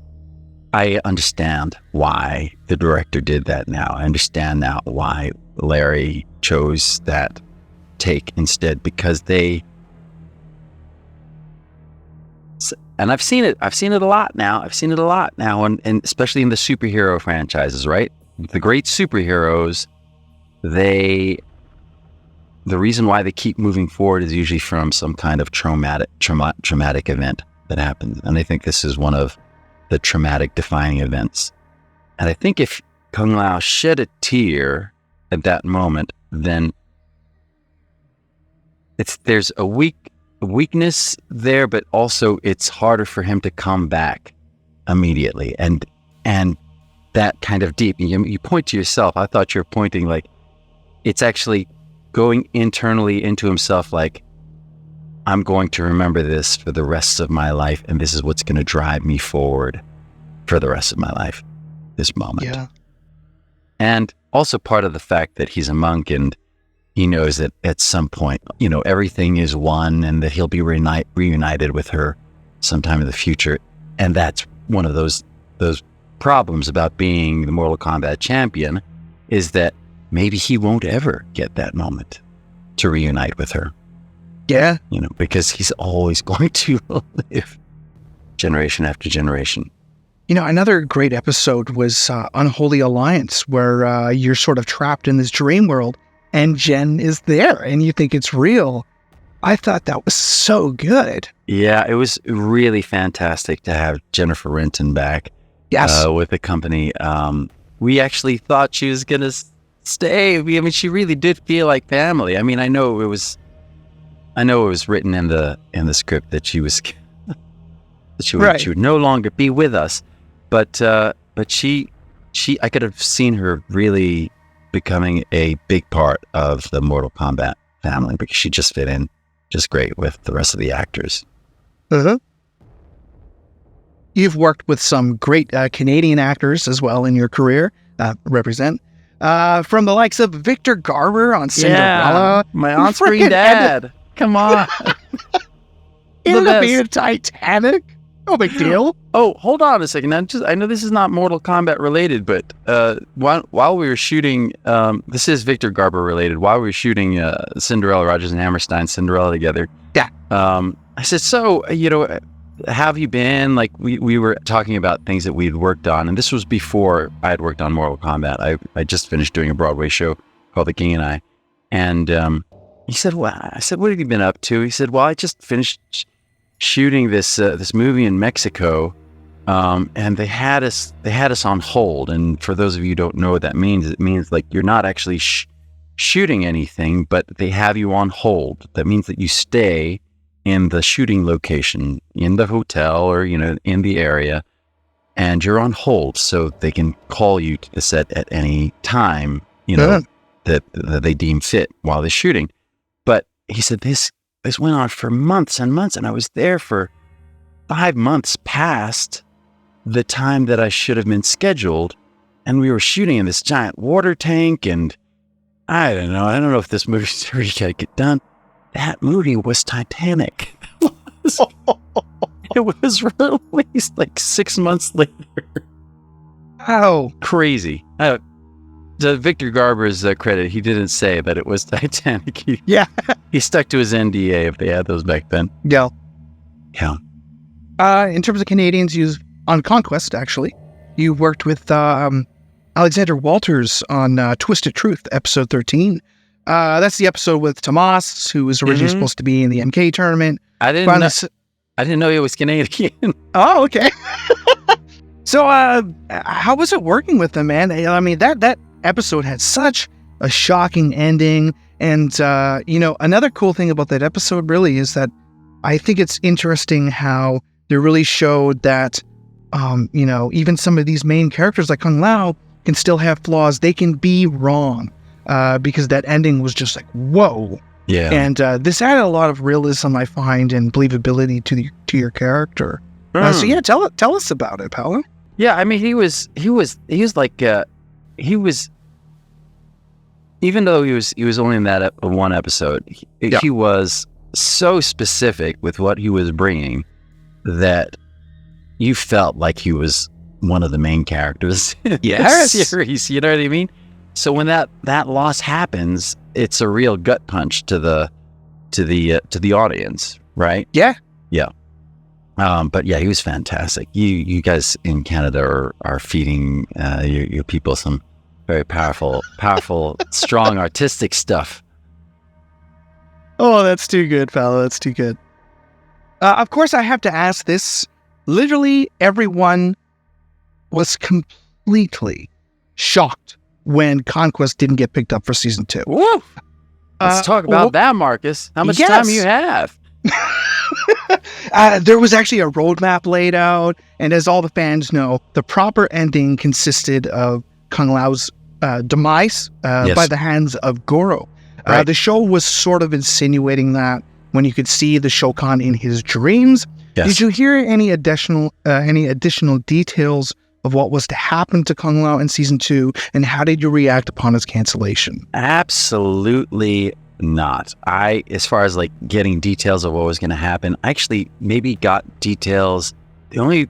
Speaker 2: I understand why the director did that now. I understand now why Larry chose that take instead, because and I've seen it a lot now. And especially in the superhero franchises, right? The great superheroes, the reason why they keep moving forward is usually from some kind of traumatic event that happens. And I think this is one of the traumatic defining events. And I think if Kung Lao shed a tear at that moment, then there's a weakness there, but also it's harder for him to come back immediately. And that kind of deep, you point to yourself. I thought you were pointing like it's actually going internally into himself, like, I'm going to remember this for the rest of my life, and this is what's going to drive me forward for the rest of my life, this moment.
Speaker 1: Yeah.
Speaker 2: And also part of the fact that he's a monk and he knows that at some point, everything is one, and that he'll be reunited with her sometime in the future. And that's one of those problems about being the Mortal Kombat champion, is that maybe he won't ever get that moment to reunite with her.
Speaker 1: Yeah.
Speaker 2: Because he's always going to live generation after generation.
Speaker 1: Another great episode was Unholy Alliance, where you're sort of trapped in this dream world and Jen is there and you think it's real. I thought that was so good.
Speaker 2: Yeah, it was really fantastic to have Jennifer Renton back.
Speaker 1: Yes.
Speaker 2: With the company. We actually thought she was going to stay. I mean, she really did feel like family. I mean, I know it was written in the script that she was she would no longer be with us, but she I could have seen her really becoming a big part of the Mortal Kombat family, because she just fit in just great with the rest of the actors.
Speaker 1: Uh-huh. You've worked with some great Canadian actors as well in your career. Represent from the likes of Victor Garber on Cinderella.
Speaker 2: Yeah, my on-screen dad. Come on.
Speaker 1: Ended up being Titanic. No big deal.
Speaker 2: Oh, hold on a second. I know this is not Mortal Kombat related, but while we were shooting, this is Victor Garber related. While we were shooting Cinderella, Rodgers and Hammerstein's Cinderella together.
Speaker 1: Yeah.
Speaker 2: I said, so, how have you been? Like, we were talking about things that we'd worked on, and this was before I had worked on Mortal Kombat. I just finished doing a Broadway show called The King and I. And he said, well, I said, what have you been up to? He said, well, I just finished shooting this movie in Mexico, and they had us on hold. And for those of you who don't know what that means, it means like you're not actually shooting anything, but they have you on hold. That means that you stay in the shooting location, in the hotel or, in the area, and you're on hold so they can call you to the set at any time, that they deem fit while they're shooting. But he said this went on for months and months, and I was there for 5 months past the time that I should have been scheduled, and we were shooting in this giant water tank, and I don't know if this movie's ever gonna get done. That movie was Titanic. It was released like 6 months later.
Speaker 1: How
Speaker 2: crazy! To Victor Garber's credit, he didn't say that it was Titanic. He stuck to his NDA if they had those back then.
Speaker 1: Yeah.
Speaker 2: Yeah.
Speaker 1: In terms of Canadians used on Conquest, actually, you worked with Alexander Walters on Twisted Truth, episode 13. That's the episode with Tomas, who was originally supposed to be in the MK tournament.
Speaker 2: I didn't know he was Canadian.
Speaker 1: Oh, okay. So, how was it working with them, man? I mean, that episode had such a shocking ending. And, another cool thing about that episode really is that I think it's interesting how they really showed that, even some of these main characters like Kung Lao can still have flaws. They can be wrong, because that ending was just like, whoa.
Speaker 2: Yeah.
Speaker 1: And this added a lot of realism, I find, and believability to your character. So yeah, tell us about it, Paolo.
Speaker 2: Yeah, I mean, he was like, even though he was only in that one episode, he was so specific with what he was bringing that you felt like he was one of the main characters in the series. You know what I mean? So when that loss happens, it's a real gut punch to the audience, right?
Speaker 1: Yeah.
Speaker 2: Yeah. But yeah, he was fantastic. You guys in Canada are feeding your people some very powerful, strong artistic stuff.
Speaker 1: Oh, that's too good, Paolo. That's too good. Of course, I have to ask this. Literally, everyone was completely shocked when Conquest didn't get picked up for season 2.
Speaker 2: Woo! Let's talk about that, Marcus. How much time do you have?
Speaker 1: There was actually a roadmap laid out, and as all the fans know, the proper ending consisted of Kung Lao's demise by the hands of Goro.
Speaker 2: Right.
Speaker 1: The show was sort of insinuating that when you could see the Shokan in his dreams.
Speaker 2: Yes.
Speaker 1: Did you hear any additional details of what was to happen to Kung Lao in season 2, and how did you react upon his cancellation?
Speaker 2: Absolutely not. As far as like getting details of what was going to happen, I actually maybe got details. The only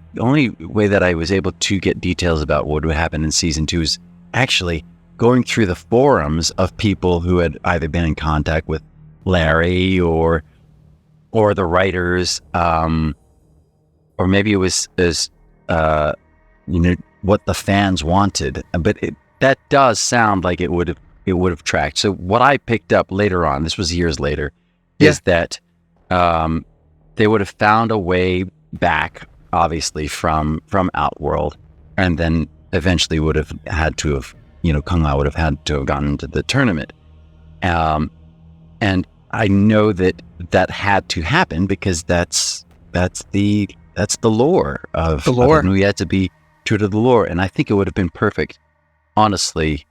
Speaker 2: way that I was able to get details about what would happen in season 2 is actually going through the forums of people who had either been in contact with Larry or the writers, or maybe it was what the fans wanted. But that does sound like it would have tracked. So what I picked up later on, this was years later, is that they would have found a way back, obviously from Outworld, and then eventually would have had to have, Kung Lao would have had to have gone into the tournament. And I know that had to happen because that's the lore of the lore. We had to be true to the lore, and I think it would have been perfect, honestly,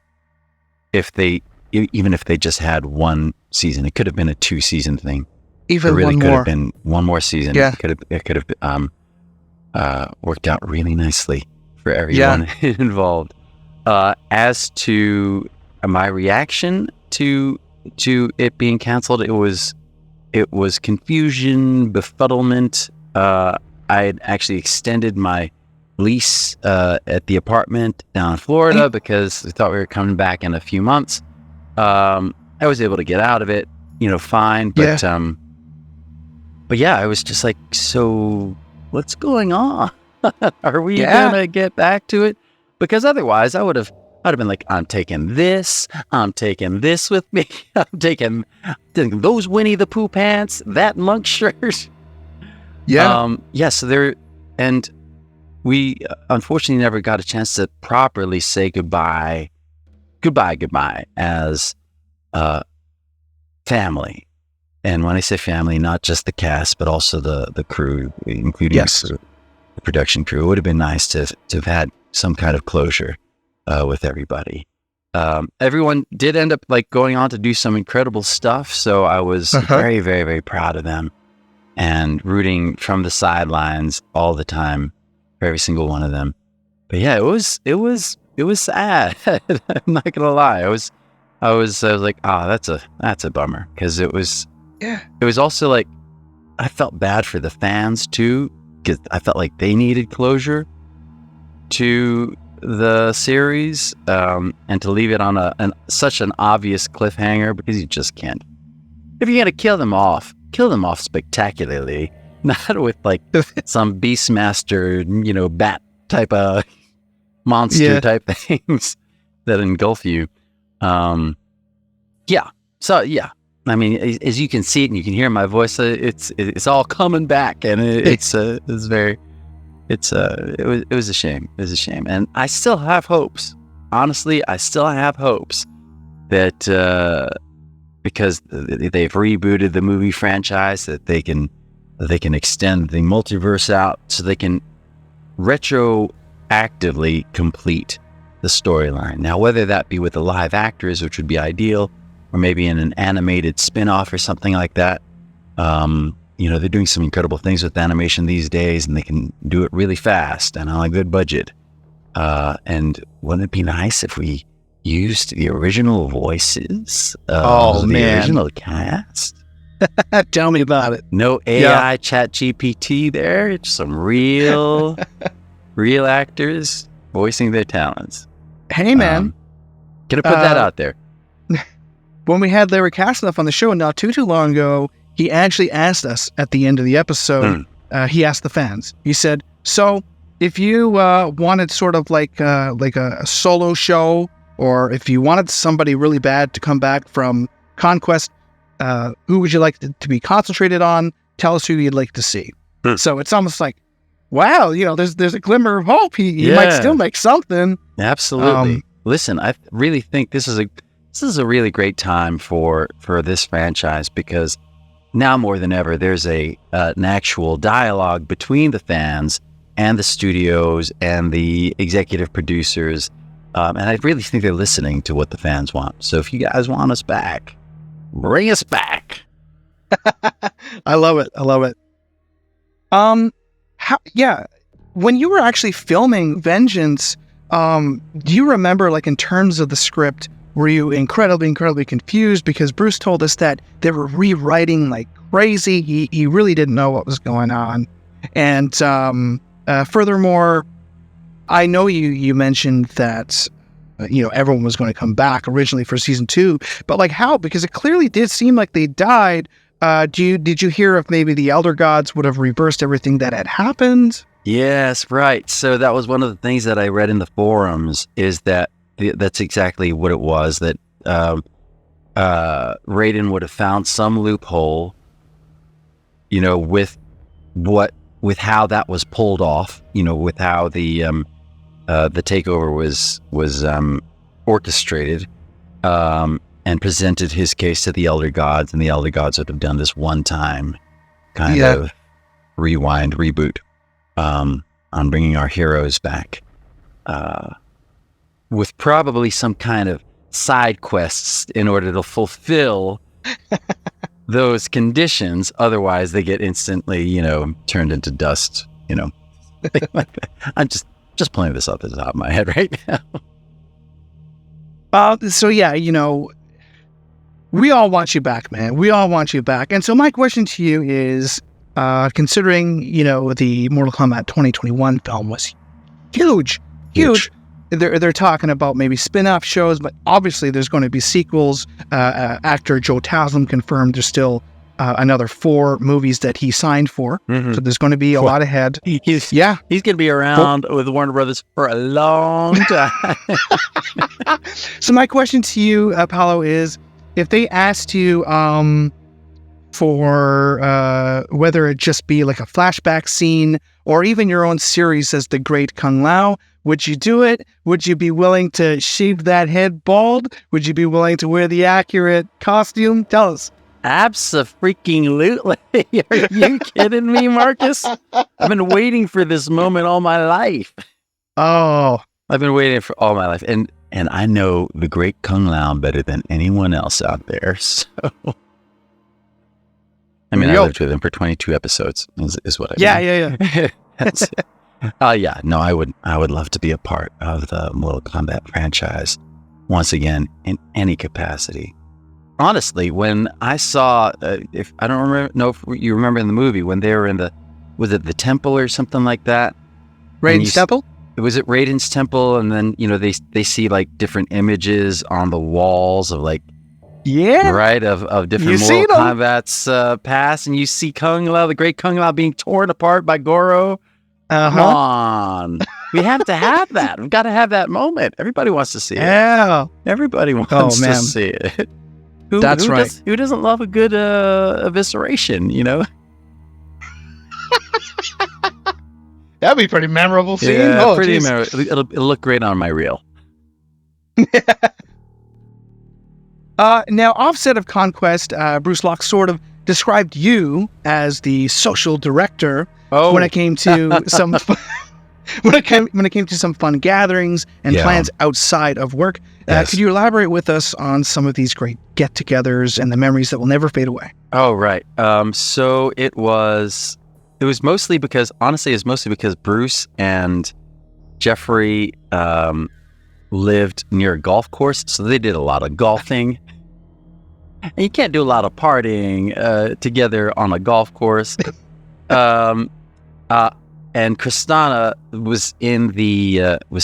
Speaker 2: even if they just had one season. It could have been a 2-season thing.
Speaker 1: Even
Speaker 2: it really
Speaker 1: one
Speaker 2: could
Speaker 1: more.
Speaker 2: have been one more season.
Speaker 1: Yeah.
Speaker 2: It could have worked out really nicely for everyone involved. As to my reaction to it being canceled, it was confusion, befuddlement. I had actually extended my lease at the apartment down in Florida because we thought we were coming back in a few months. I was able to get out of it, fine. But yeah, I was just like, so what's going on? Are we gonna get back to it? Because otherwise I'd have been like, I'm taking this with me. I'm taking those Winnie the Pooh pants, that monk shirt. Yeah. So there, and we unfortunately never got a chance to properly say goodbye, as family. And when I say family, not just the cast, but also the crew, including
Speaker 1: Yes.
Speaker 2: the production crew. It would have been nice to have had some kind of closure with everybody. Everyone did end up like going on to do some incredible stuff. So I was very, very, very proud of them and rooting from the sidelines all the time for every single one of them. But yeah, it was sad. I'm not gonna lie. I was like, that's a bummer, because it was also like, I felt bad for the fans too, because I felt like they needed closure to the series, and to leave it on such an obvious cliffhanger, because you just can't. If you're gonna kill them off spectacularly, not with like some Beastmaster, bat type of monster type things that engulf you. So I mean, as you can see it and you can hear my voice, it's all coming back, and it was a shame. It was a shame, and I still have hopes. Honestly, I still have hopes that because they've rebooted the movie franchise, that they can extend the multiverse out, so they can retroactively complete the storyline. Now, whether that be with the live actors, which would be ideal, or maybe in an animated spin-off or something like that. They're doing some incredible things with animation these days, and they can do it really fast and on a good budget. And wouldn't it be nice if we used the original voices of the original cast?
Speaker 1: Tell me about it.
Speaker 2: No AI chat GPT there. It's some real actors voicing their talents.
Speaker 1: Hey, man.
Speaker 2: Gonna put that out there.
Speaker 1: When we had Larry Kasanoff on the show not too long ago, he actually asked us at the end of the episode, he asked the fans, he said, so if you wanted sort of like a solo show, or if you wanted somebody really bad to come back from Conquest, who would you like to be concentrated on? Tell us who you'd like to see. So it's almost like, wow, there's a glimmer of hope. He might still make something.
Speaker 2: Absolutely. Listen, I really think this is a really great time for this franchise, because now more than ever, there's an actual dialogue between the fans and the studios and the executive producers. And I really think they're listening to what the fans want. So if you guys want us back, bring us back.
Speaker 1: I love it. When you were actually filming Vengeance, do you remember, like, in terms of the script, were you incredibly confused? Because Bruce told us that they were rewriting like crazy. He really didn't know what was going on. And furthermore, I know you mentioned that everyone was going to come back originally for season 2, but like how? Because it clearly did seem like they died. Did you hear if maybe the Elder Gods would have reversed everything that had happened?
Speaker 2: Yes, right. So that was one of the things that I read in the forums, is that that's exactly what it was, that Raiden would have found some loophole, with how that was pulled off, with how the takeover was orchestrated, and presented his case to the Elder Gods, and the Elder Gods would have done this one-time kind of rewind, reboot, on bringing our heroes back. With probably some kind of side quests in order to fulfill those conditions. Otherwise, they get instantly, turned into dust, I'm just playing this off the top of my head right now.
Speaker 1: We all want you back, man. We all want you back. And so my question to you is, considering, the Mortal Kombat 2021 film was huge. They're talking about maybe spin-off shows, but obviously there's going to be sequels. Actor Joe Taslim confirmed there's still another 4 movies that he signed for. Mm-hmm. So there's going to be a lot ahead.
Speaker 2: He's going to be around with Warner Brothers for a long time.
Speaker 1: So my question to you, Paolo, is if they asked you for whether it just be like a flashback scene or even your own series as the Great Kung Lao, Would you do it? Would you be willing to shave that head bald? Would you be willing to wear the accurate costume? Tell us.
Speaker 2: Abso-freaking-lutely. Are you kidding me, Marcus? I've been waiting for this moment all my life.
Speaker 1: Oh,
Speaker 2: I've been waiting for all my life. And I know the great Kung Lao better than anyone else out there. So, I mean, I lived with him for 22 episodes is what I mean.
Speaker 1: Yeah.
Speaker 2: That's it. Yeah, no, I would love to be a part of the Mortal Kombat franchise once again in any capacity. Honestly, when I saw, if I don't know if you remember in the movie when they were in was it the temple or something like that?
Speaker 1: Raiden's temple?
Speaker 2: Was it Raiden's temple? And then they see like different images on the walls of like right of different Mortal Kombat's past, and you see Kung Lao, the great Kung Lao, being torn apart by Goro. Come on. We have to have that. We've got to have that moment. Everybody wants to see it.
Speaker 1: Yeah.
Speaker 2: Everybody wants to see it.
Speaker 1: That's right.
Speaker 2: Who doesn't love a good evisceration,
Speaker 1: That'd be pretty memorable scene.
Speaker 2: Yeah, pretty memorable. It'll look great on my reel.
Speaker 1: Now, offset of Conquest, Bruce Locke sort of described you as the social director when it came to some when it came to some fun gatherings and plans outside of work. Could you elaborate with us on some of these great get-togethers and the memories that will never fade away?
Speaker 2: Oh, right. So it was mostly because Bruce and Jeffrey lived near a golf course, so they did a lot of golfing. And you can't do a lot of partying together on a golf course. And Kristana was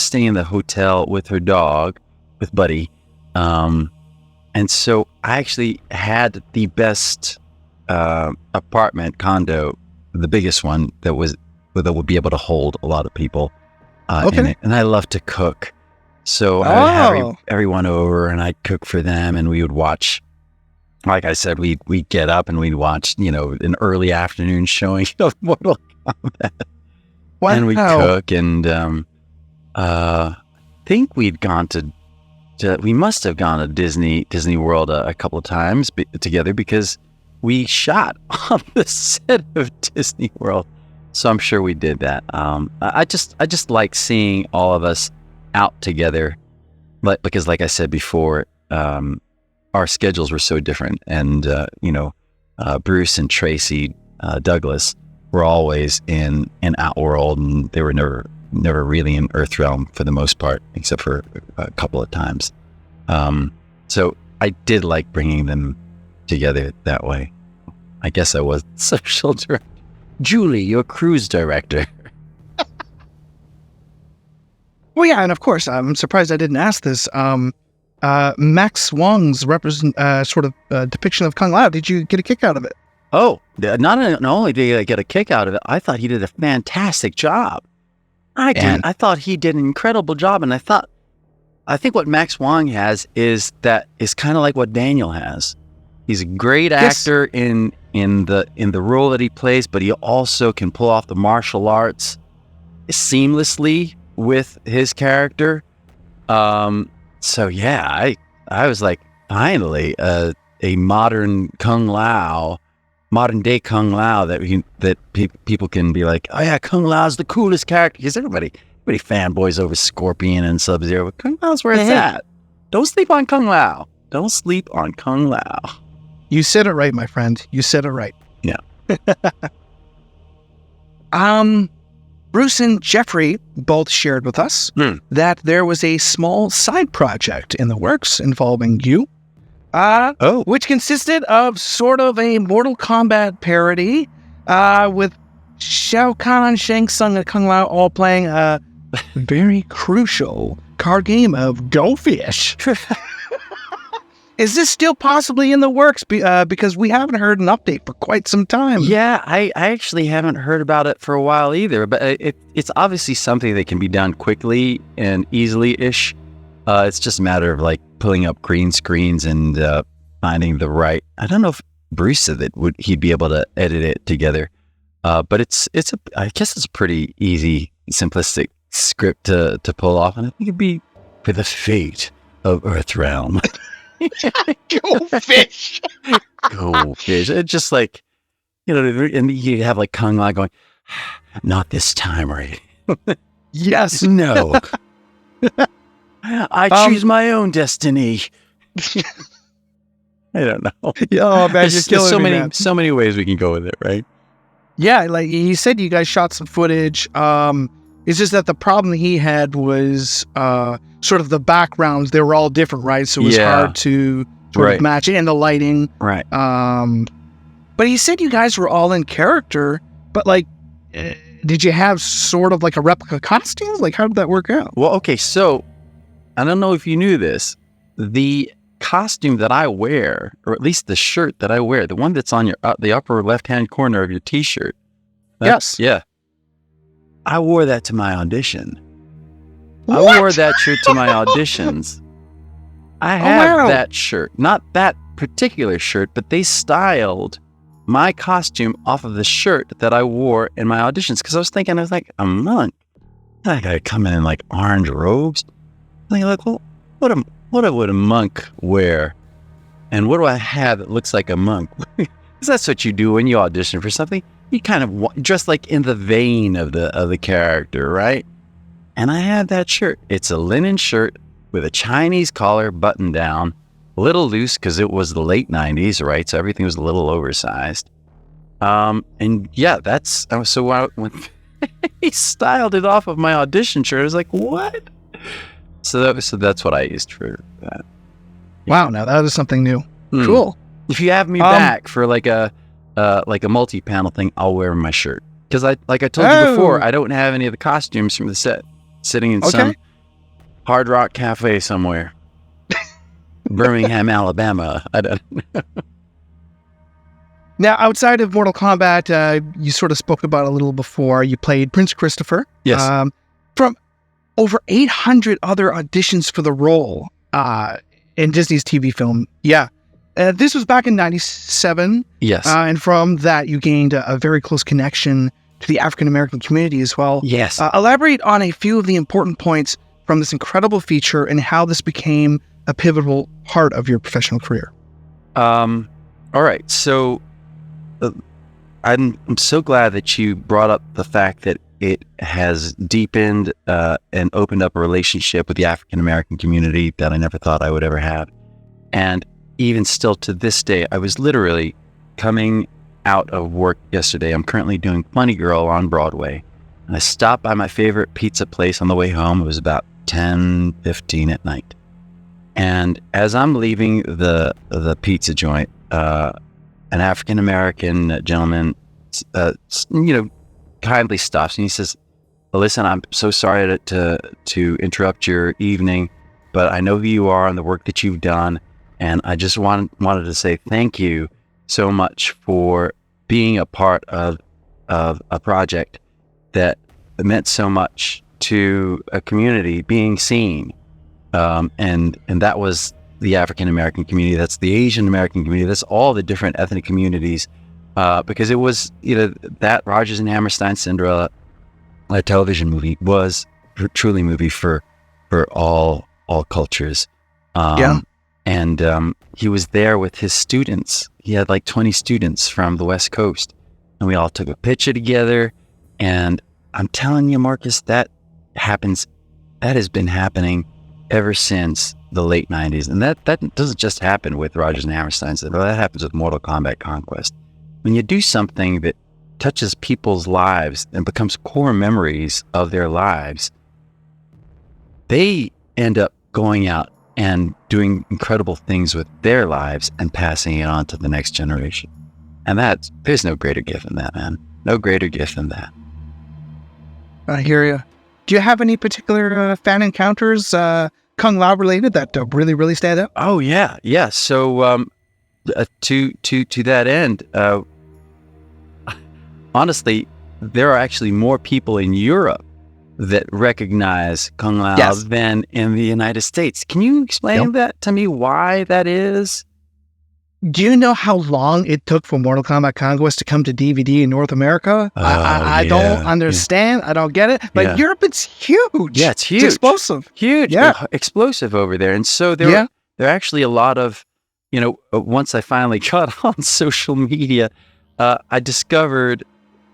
Speaker 2: staying in the hotel with her dog, with Buddy. And so I actually had the best apartment condo, the biggest one that would be able to hold a lot of people in it. And I love to cook. So I would have everyone over and I'd cook for them, and we would watch. Like I said, we'd get up and we'd watch, an early afternoon showing of Mortal Kombat.
Speaker 1: Wow.
Speaker 2: And we'd cook, and think we must have gone to Disney World a couple of times together, because we shot on the set of Disney World. So I'm sure we did that. I just like seeing all of us out together, because like I said before, our schedules were so different, and Bruce and Tracy Douglas were always in Outworld, and they were never really in Earthrealm for the most part, except for a couple of times. So I did like bringing them together that way. I guess I was social director. Julie, your cruise director.
Speaker 1: Well, yeah, and of course, I'm surprised I didn't ask this. Max Wong's depiction of Kung Lao, did you get a kick out of it?
Speaker 2: Oh, not only did I get a kick out of it, I thought he did a fantastic job. I thought he did an incredible job, and I think what Max Wong has is kind of like what Daniel has. He's a great actor in the role that he plays, but he also can pull off the martial arts seamlessly with his character. So yeah, I was like, finally, a modern day Kung Lao that people can be like, oh yeah, Kung Lao's the coolest character, because everybody fanboys over Scorpion and Sub-Zero, but Kung Lao's where it's at. Don't sleep on Kung Lao. Don't sleep on Kung Lao.
Speaker 1: You said it right, my friend. You said it right.
Speaker 2: Yeah.
Speaker 1: Bruce and Jeffrey both shared with us that there was a small side project in the works involving you, which consisted of sort of a Mortal Kombat parody, with Shao Kahn, Shang Tsung, and Kung Lao all playing a very crucial card game of Go Fish. Is this still possibly in the works? Because we haven't heard an update for quite some time.
Speaker 2: Yeah, I actually haven't heard about it for a while either, but it's obviously something that can be done quickly and easily-ish. It's just a matter of like pulling up green screens and finding the right. I don't know if Bruce said that he'd be able to edit it together, but I guess it's a pretty easy, simplistic script to pull off, and I think it'd be for the fate of Earthrealm.
Speaker 1: Go fish.
Speaker 2: Go fish. It's just like, and you have like Kung Lao going, not this time, right?
Speaker 1: Yes.
Speaker 2: No. I choose my own destiny. I don't know.
Speaker 1: Oh man, you're killing
Speaker 2: so
Speaker 1: me,
Speaker 2: many
Speaker 1: man.
Speaker 2: so many ways we can go with it, right?
Speaker 1: Yeah, like he said, you guys shot some footage. It's just that the problem he had was sort of the backgrounds. They were all different, right? So it was hard to sort of match it, and the lighting.
Speaker 2: Right.
Speaker 1: But he said you guys were all in character, but like, did you have sort of like a replica costume? Like, how did that work out?
Speaker 2: Well, okay, so I don't know if you knew this. The costume that I wear, or at least the shirt that I wear, the one that's on your the upper left-hand corner of your T-shirt.
Speaker 1: Yes.
Speaker 2: Yeah. I wore that to my audition.
Speaker 1: What?
Speaker 2: I wore that shirt to my auditions. I have that shirt, not that particular shirt, but they styled my costume off of the shirt that I wore in my auditions. Because I was like, a monk. I gotta come in like orange robes. I'm like, well, what would a monk wear? And what do I have that looks like a monk? Because that's what you do when you audition for something. You kind of dress like in the vein of the character, right? And I had that shirt. It's a linen shirt with a Chinese collar button down, a little loose because it was the late 90s, right? So everything was a little oversized. And yeah, when he styled it off of my audition shirt, I was like, what? So that's what I used for that.
Speaker 1: Wow, now that is something new. Cool.
Speaker 2: If you have me back for like a multi-panel thing, I'll wear my shirt. Because I told you before, I don't have any of the costumes from the set. Sitting in some Hard Rock cafe somewhere. Birmingham, Alabama. I don't know.
Speaker 1: Now, outside of Mortal Kombat, you sort of spoke about a little before. You played Prince Christopher.
Speaker 2: Yes.
Speaker 1: From over 800 other auditions for the role in Disney's TV film. Yeah. This was back in 97.
Speaker 2: Yes.
Speaker 1: And from that, you gained a very close connection to the African-American community as well.
Speaker 2: Yes.
Speaker 1: Elaborate on a few of the important points from this incredible feature and how this became a pivotal part of your professional career.
Speaker 2: All right. So I'm so glad that you brought up the fact that it has deepened and opened up a relationship with the African-American community that I never thought I would ever have. And even still to this day, I was literally coming out of work yesterday. I'm currently doing Funny Girl on Broadway. And I stopped by my favorite pizza place on the way home. It was about 10:15 at night. And as I'm leaving the pizza joint, an African-American gentleman, kindly stops and he says, well, listen, I'm so sorry to interrupt your evening, but I know who you are and the work that you've done. And I just wanted to say thank you so much for being a part of a project that meant so much to a community being seen. And that was the African American community. That's the Asian American community. That's all the different ethnic communities. Because it was, that Rodgers and Hammerstein Cinderella television movie was truly a movie for all cultures. And he was there with his students. He had like 20 students from the West Coast, and we all took a picture together. And I'm telling you, Marcus, that has been happening ever since the late 90s. And that doesn't just happen with Rodgers and Hammerstein. That happens with Mortal Kombat Conquest. When you do something that touches people's lives and becomes core memories of their lives, they end up going out and doing incredible things with their lives and passing it on to the next generation. And there's no greater gift than that, man. No greater gift than that.
Speaker 1: I hear you. Do you have any particular fan encounters, Kung Lao related, that really, really stand out?
Speaker 2: Oh yeah. So to that end, honestly, there are actually more people in Europe that recognize Kung Lao than in the United States. Can you explain that to me, why that is?
Speaker 1: Do you know how long it took for Mortal Kombat Conquest to come to DVD in North America? I don't understand. I don't get it. But Europe, it's huge.
Speaker 2: Yeah, it's huge.
Speaker 1: It's explosive.
Speaker 2: Huge.
Speaker 1: Yeah.
Speaker 2: Explosive over there. And so there are actually a lot of, once I finally got on social media, I discovered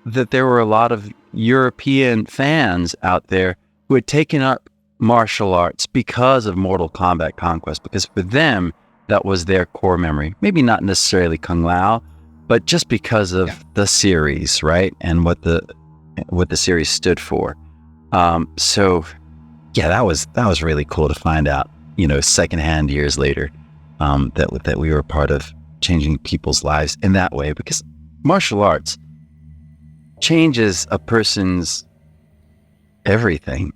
Speaker 2: that there were a lot of European fans out there who had taken up martial arts because of Mortal Kombat Conquest, because for them, that was their core memory. Maybe not necessarily Kung Lao, but just because of the series, right? And what the series stood for. So yeah, that was really cool to find out, secondhand years later, that we were part of changing people's lives in that way, because martial arts changes a person's everything,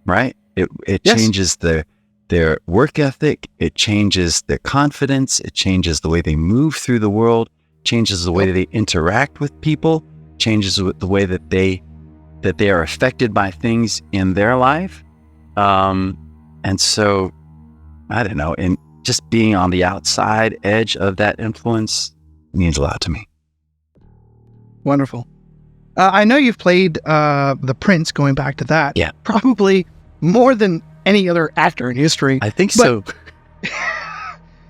Speaker 2: right? It changes their work ethic, it changes their confidence, it changes the way they move through the world, changes the way that they interact with people, changes the way that they are affected by things in their life. And so, I don't know, and just being on the outside edge of that influence means a lot to me.
Speaker 1: Wonderful. I know you've played the Prince, going back to that.
Speaker 2: Yeah.
Speaker 1: Probably more than any other actor in history.
Speaker 2: I think so.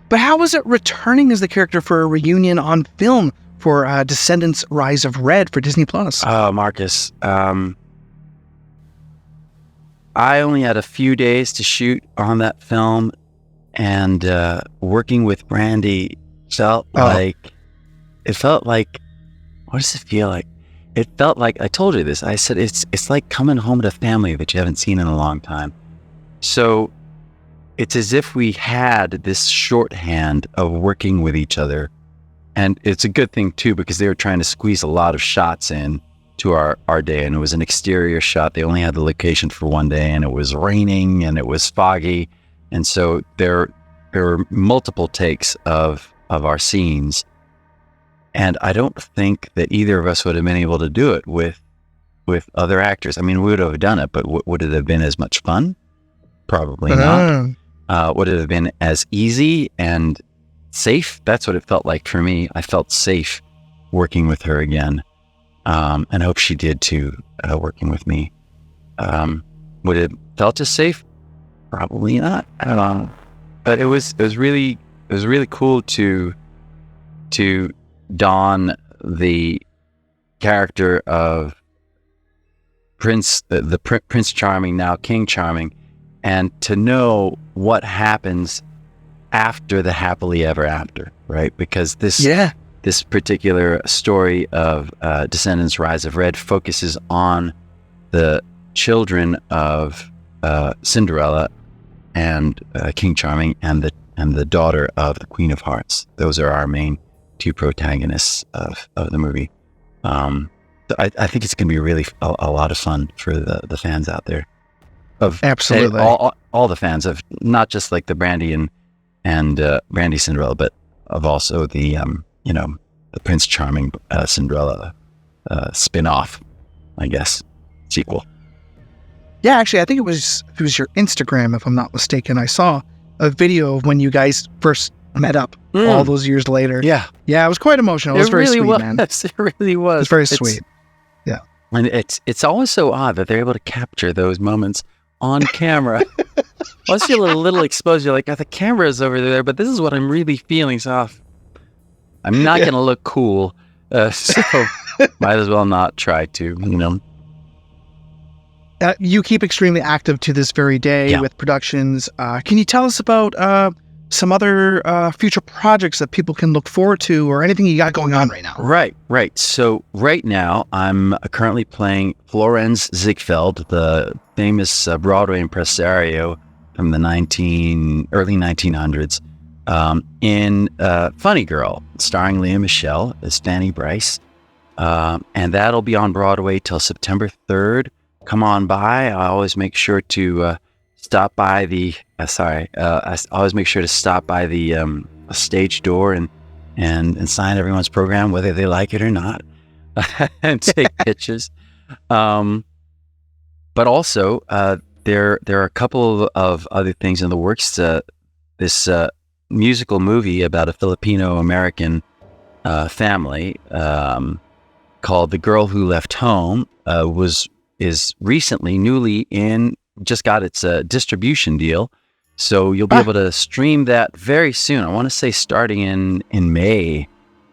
Speaker 1: But how was it returning as the character for a reunion on film for Descendants: Rise of Red for Disney Plus?
Speaker 2: Oh, Marcus. I only had a few days to shoot on that film, and working with Brandy felt like, what does it feel like? It felt like, I told you this, I said, it's like coming home to family that you haven't seen in a long time. So it's as if we had this shorthand of working with each other. And it's a good thing too, because they were trying to squeeze a lot of shots in to our day. And it was an exterior shot. They only had the location for one day, and it was raining and it was foggy. And so there were multiple takes of our scenes. And I don't think that either of us would have been able to do it with other actors. I mean, we would have done it, but would it have been as much fun? Probably not. Would it have been as easy and safe? That's what it felt like for me. I felt safe working with her again. And I hope she did too, working with me. Would it felt as safe? Probably not. I don't know. But it was really cool to don the character of Prince, Prince Charming, now King Charming, and to know what happens after the happily ever after, right? Because this particular story of Descendants: Rise of Red focuses on the children of Cinderella and King Charming, and the daughter of the Queen of Hearts. Those are our main two protagonists of the movie. I think it's going to be really a lot of fun for the fans out there.
Speaker 1: Absolutely,
Speaker 2: all the fans of not just like the Brandy and Brandy Cinderella, but of also the the Prince Charming Cinderella spin-off, I guess, sequel.
Speaker 1: Yeah, actually, I think it was your Instagram, if I'm not mistaken. I saw a video of when you guys first met up all those years later.
Speaker 2: Yeah,
Speaker 1: it was quite emotional. It was very sweet, man.
Speaker 2: It really was.
Speaker 1: It was very sweet. Yeah,
Speaker 2: and it's always so odd that they're able to capture those moments on camera. Once you're a little exposed, you're like, oh, the camera is over there, but this is what I'm really feeling. So I'm not going to look cool, so might as well not try to,
Speaker 1: You keep extremely active to this very day with productions. Can you tell us about some other future projects that people can look forward to, or anything you got going on right now?
Speaker 2: Right. So right now, I'm currently playing Florenz Ziegfeld, the famous Broadway impresario from the early 1900s, in Funny Girl, starring Lea Michele as Fanny Bryce. And that'll be on Broadway till September 3rd. Come on by. I always make sure to stop by the stage door and sign everyone's program, whether they like it or not, and take pictures. But also, there are a couple of other things in the works. This musical movie about a Filipino American family called "The Girl Who Left Home." Is recently just got its distribution deal, so you'll be able to stream that very soon. I want to say starting in May,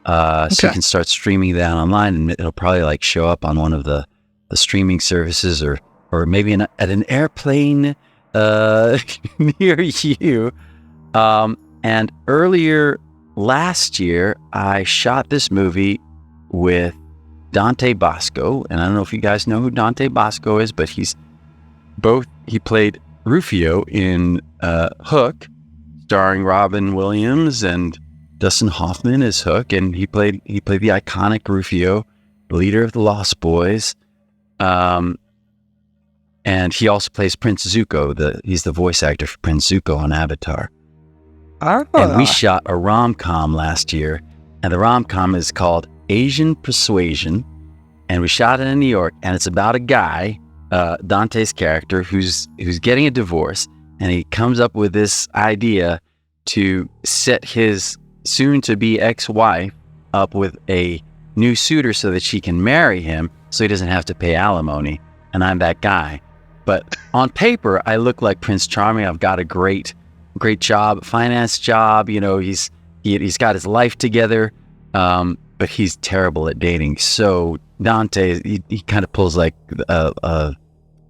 Speaker 2: so you can start streaming that online, and it'll probably like show up on one of the streaming services, or maybe at an airplane near you. And earlier last year, I shot this movie with Dante Bosco, and I don't know if you guys know who Dante Bosco is, but he played Rufio in Hook, starring Robin Williams and Dustin Hoffman as Hook, and he played the iconic Rufio, the leader of the Lost Boys. And he also plays Prince Zuko. He's the voice actor for Prince Zuko on Avatar. And we shot a rom-com last year, and the rom-com is called Asian Persuasion, and we shot it in New York, and it's about a guy, Dante's character, who's getting a divorce, and he comes up with this idea to set his soon-to-be ex-wife up with a new suitor so that she can marry him, so he doesn't have to pay alimony. And I'm that guy. But on paper, I look like Prince Charming. I've got a great job, finance job. You know, he's got his life together, but he's terrible at dating. So Dante, he kind of pulls like a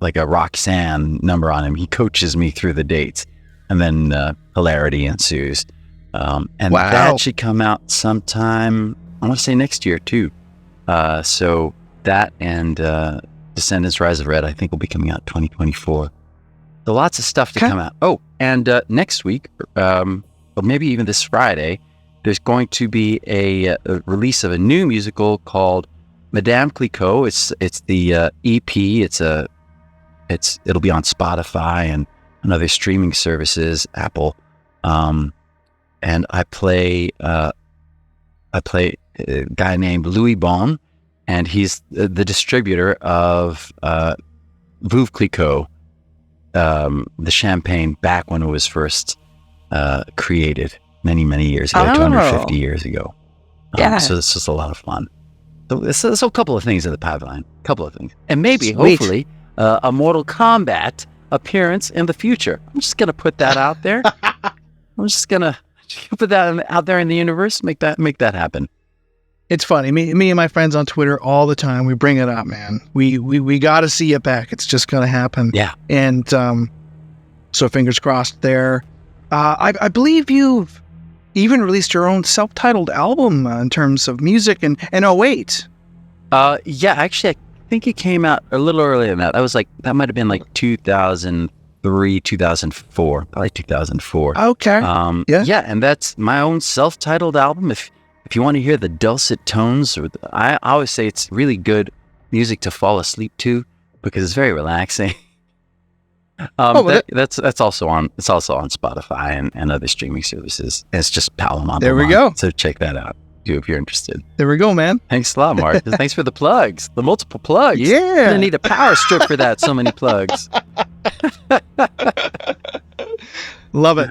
Speaker 2: Roxanne number on him. He coaches me through the dates, and then hilarity ensues. And that should come out sometime, I want to say next year too. So that and Descendants Rise of Red, I think, will be coming out 2024. So lots of stuff to come out. Oh, and next week, or maybe even this Friday, there's going to be a release of a new musical called Madame Clicquot. It's the EP. It'll be on Spotify and other streaming services, Apple. And I play a guy named Louis Bon, and he's the distributor of Veuve Clicquot, the champagne, back when it was first created many years ago, 250 years ago. So this was a lot of fun. So a couple of things in the pipeline, and maybe hopefully a Mortal Kombat appearance in the future. I'm just gonna put that out there. I'm just gonna put that out there in the universe. Make that happen.
Speaker 1: It's funny. Me and my friends on Twitter all the time, we bring it up, man. We got to see it back. It's just going to happen.
Speaker 2: Yeah.
Speaker 1: And so fingers crossed there. I believe you've even released your own self-titled album in terms of music and 08.
Speaker 2: Yeah, actually, I think it came out a little earlier than that. That might have been like 2003, 2004, probably 2004.
Speaker 1: Okay.
Speaker 2: Yeah, and that's my own self-titled album. If you want to hear the dulcet tones, I always say it's really good music to fall asleep to because it's very relaxing. That's also on Spotify and other streaming services. And it's just Paolo Montalban.
Speaker 1: There we go.
Speaker 2: So check that out too if you're interested.
Speaker 1: There we go, man.
Speaker 2: Thanks a lot, Mark. Thanks for the plugs, the multiple plugs.
Speaker 1: Yeah,
Speaker 2: you're gonna need a power strip for that. So many plugs.
Speaker 1: Love it.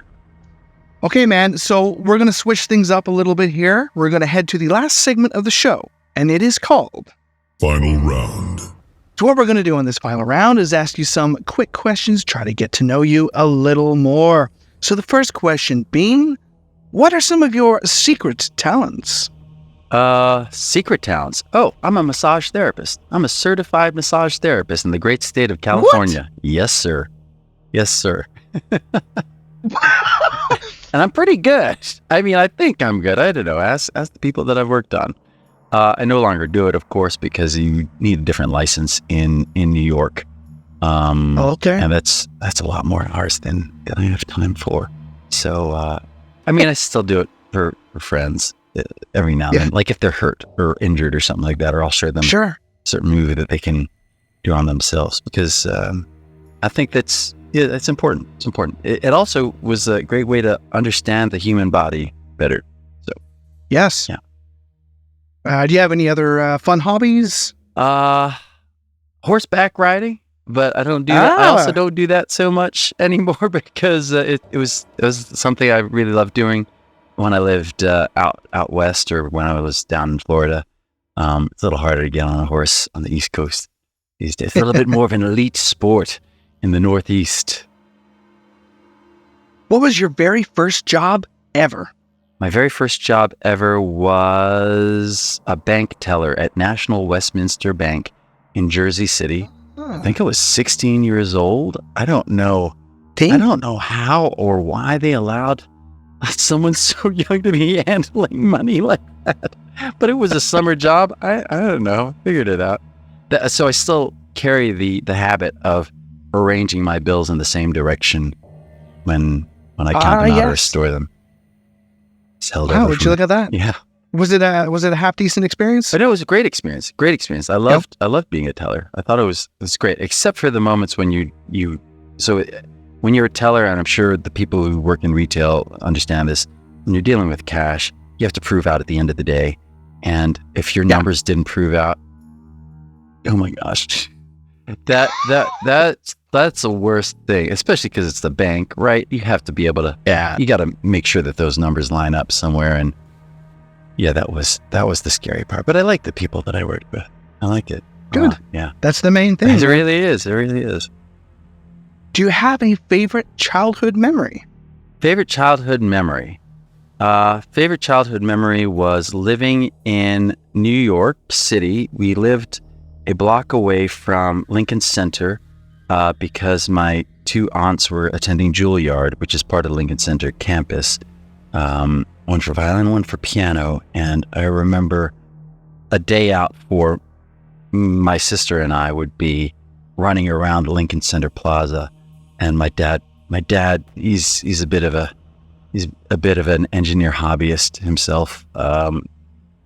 Speaker 1: Okay, man, so we're going to switch things up a little bit here. We're going to head to the last segment of the show, and it is called
Speaker 3: Final Round.
Speaker 1: So what we're going to do on this final round is ask you some quick questions, try to get to know you a little more. So the first question being, what are some of your secret talents?
Speaker 2: Secret talents? Oh, I'm a massage therapist. I'm a certified massage therapist in the great state of California.
Speaker 1: What?
Speaker 2: Yes, sir. Yes, sir. And I'm pretty good. I mean, I think I'm good. I don't know. Ask the people that I've worked on. I no longer do it, of course, because you need a different license in New York.
Speaker 1: Okay.
Speaker 2: And that's a lot more hours than I have time for. So, I mean, I still do it for friends every now and then. Like if they're hurt or injured or something like that, or I'll show them a certain movie that they can do on themselves because I think that's important. It's important. It also was a great way to understand the human body better. So,
Speaker 1: yes.
Speaker 2: Yeah.
Speaker 1: Do you have any other fun hobbies?
Speaker 2: Horseback riding. but I don't do that. I also
Speaker 1: Ah.
Speaker 2: don't do that so much anymore because it was something I really loved doing when I lived out west or when I was down in Florida. It's a little harder to get on a horse on the East Coast these days. It's a little bit more of an elite sport in the Northeast.
Speaker 1: What was your very first job ever?
Speaker 2: My very first job ever was a bank teller at National Westminster Bank in Jersey City. I think I was 16 years old. I don't know. I don't know how or why they allowed someone so young to be handling money like that. But it was a summer job. I don't know. Figured it out. So I still carry the habit of arranging my bills in the same direction when I count them out or store them.
Speaker 1: Wow, would you look at that?
Speaker 2: Yeah.
Speaker 1: Was it a half decent experience?
Speaker 2: But it was a great experience. Great experience. I loved being a teller. I thought it was great, except for the moments when when you're a teller, and I'm sure the people who work in retail understand this, when you're dealing with cash, you have to prove out at the end of the day. And if your numbers didn't prove out, oh my gosh, that's the worst thing, especially because it's the bank, right? You have to be able to, you got to make sure that those numbers line up somewhere. And yeah, that was the scary part. But I like the people that I worked with. I like it.
Speaker 1: Good.
Speaker 2: Yeah.
Speaker 1: That's the main thing.
Speaker 2: It really is. It really is.
Speaker 1: Do you have a favorite childhood memory?
Speaker 2: Favorite childhood memory? Favorite childhood memory was living in New York City. We lived a block away from Lincoln Center because my two aunts were attending Juilliard, which is part of the Lincoln Center campus. One for violin, one for piano. And I remember a day out for my sister and I would be running around Lincoln Center Plaza. And my dad, he's a bit of an engineer hobbyist himself,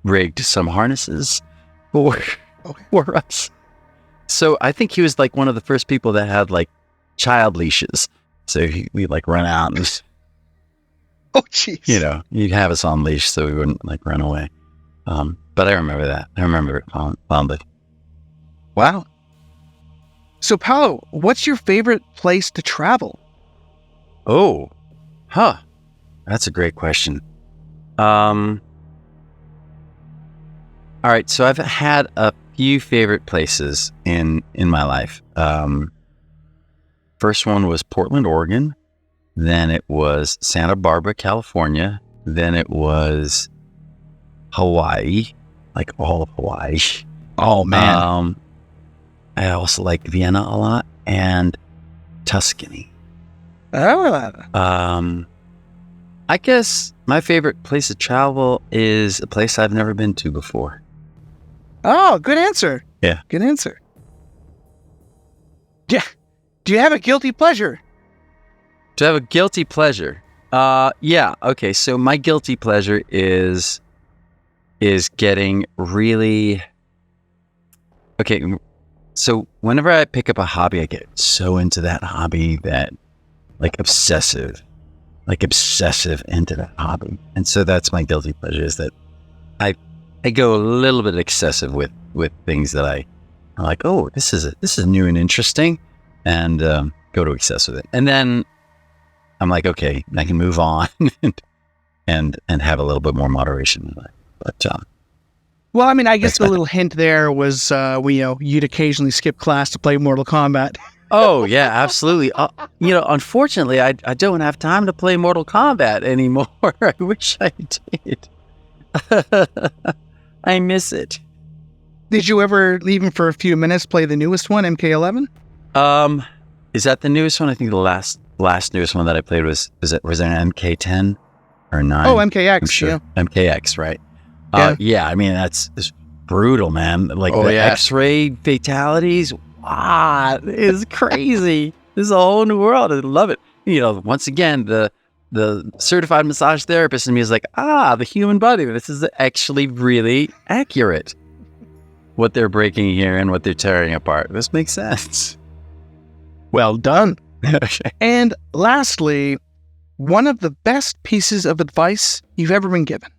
Speaker 2: rigged some harnesses for us. So I think he was like one of the first people that had like child leashes. So we'd like run out and,
Speaker 1: oh, jeez.
Speaker 2: He'd have us on leash so we wouldn't like run away. But I remember that. I remember it fondly.
Speaker 1: Wow. So Paolo, what's your favorite place to travel?
Speaker 2: Oh, that's a great question. All right, so I've had a few favorite places in my life. First one was Portland, Oregon. Then it was Santa Barbara, California. Then it was Hawaii, like all of Hawaii.
Speaker 1: Oh, man.
Speaker 2: I also like Vienna a lot and Tuscany.
Speaker 1: Oh.
Speaker 2: I guess my favorite place to travel is a place I've never been to before.
Speaker 1: Oh, good answer.
Speaker 2: Yeah.
Speaker 1: Good answer. Yeah. Do you have a guilty pleasure?
Speaker 2: Do I have a guilty pleasure? Yeah. Okay. So my guilty pleasure is getting really... Okay. So whenever I pick up a hobby, I get so into that hobby that obsessive into that hobby. And so that's my guilty pleasure, is that I go a little bit excessive with things that I'm like, oh, this is new and interesting, and go to excess with it. And then I'm like, okay, I can move on and have a little bit more moderation in life. But
Speaker 1: well, I mean, I guess the little hint there was, you'd occasionally skip class to play Mortal Kombat.
Speaker 2: Oh, yeah, absolutely. Unfortunately, I don't have time to play Mortal Kombat anymore. I wish I did. I miss it.
Speaker 1: Did you ever, even for a few minutes, play the newest one, MK11?
Speaker 2: Is that the newest one? I think the last newest one that I played was an MK10 or 9?
Speaker 1: Oh, MKX,
Speaker 2: I'm sure.
Speaker 1: yeah.
Speaker 2: MKX, right?
Speaker 1: Yeah.
Speaker 2: I mean, it's brutal, man. Like X-ray fatalities. Wow, it's crazy. This is a whole new world. I love it. Once again, the certified massage therapist in me is like, the human body. This is actually really accurate. What they're breaking here and what they're tearing apart. This makes sense.
Speaker 1: Well done.
Speaker 2: Okay.
Speaker 1: And lastly, one of the best pieces of advice you've ever been given.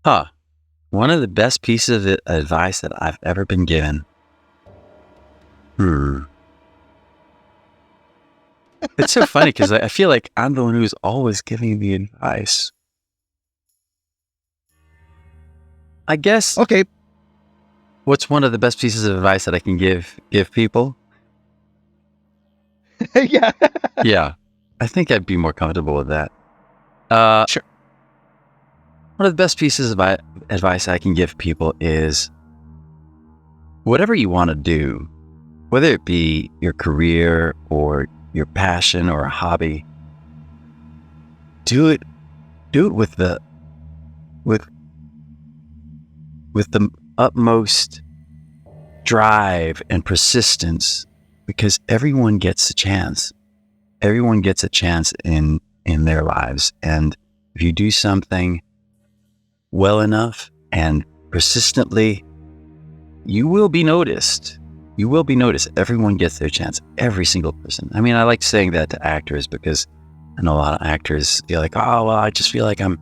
Speaker 2: One of the best pieces of advice that I've ever been given. It's so funny because I feel like I'm the one who's always giving the advice. I guess.
Speaker 1: Okay.
Speaker 2: What's one of the best pieces of advice that I can give people?
Speaker 1: Yeah.
Speaker 2: Yeah, I think I'd be more comfortable with that.
Speaker 1: Sure.
Speaker 2: One of the best pieces of advice I can give people is whatever you want to do, whether it be your career or your passion or a hobby, do it with the utmost drive and persistence, because everyone gets a chance. Everyone gets a chance in their lives, and if you do something well enough and persistently, you will be noticed. You will be noticed. Everyone gets their chance. Every single person. I mean, I like saying that to actors because I know a lot of actors feel like, oh, well, I just feel like I'm,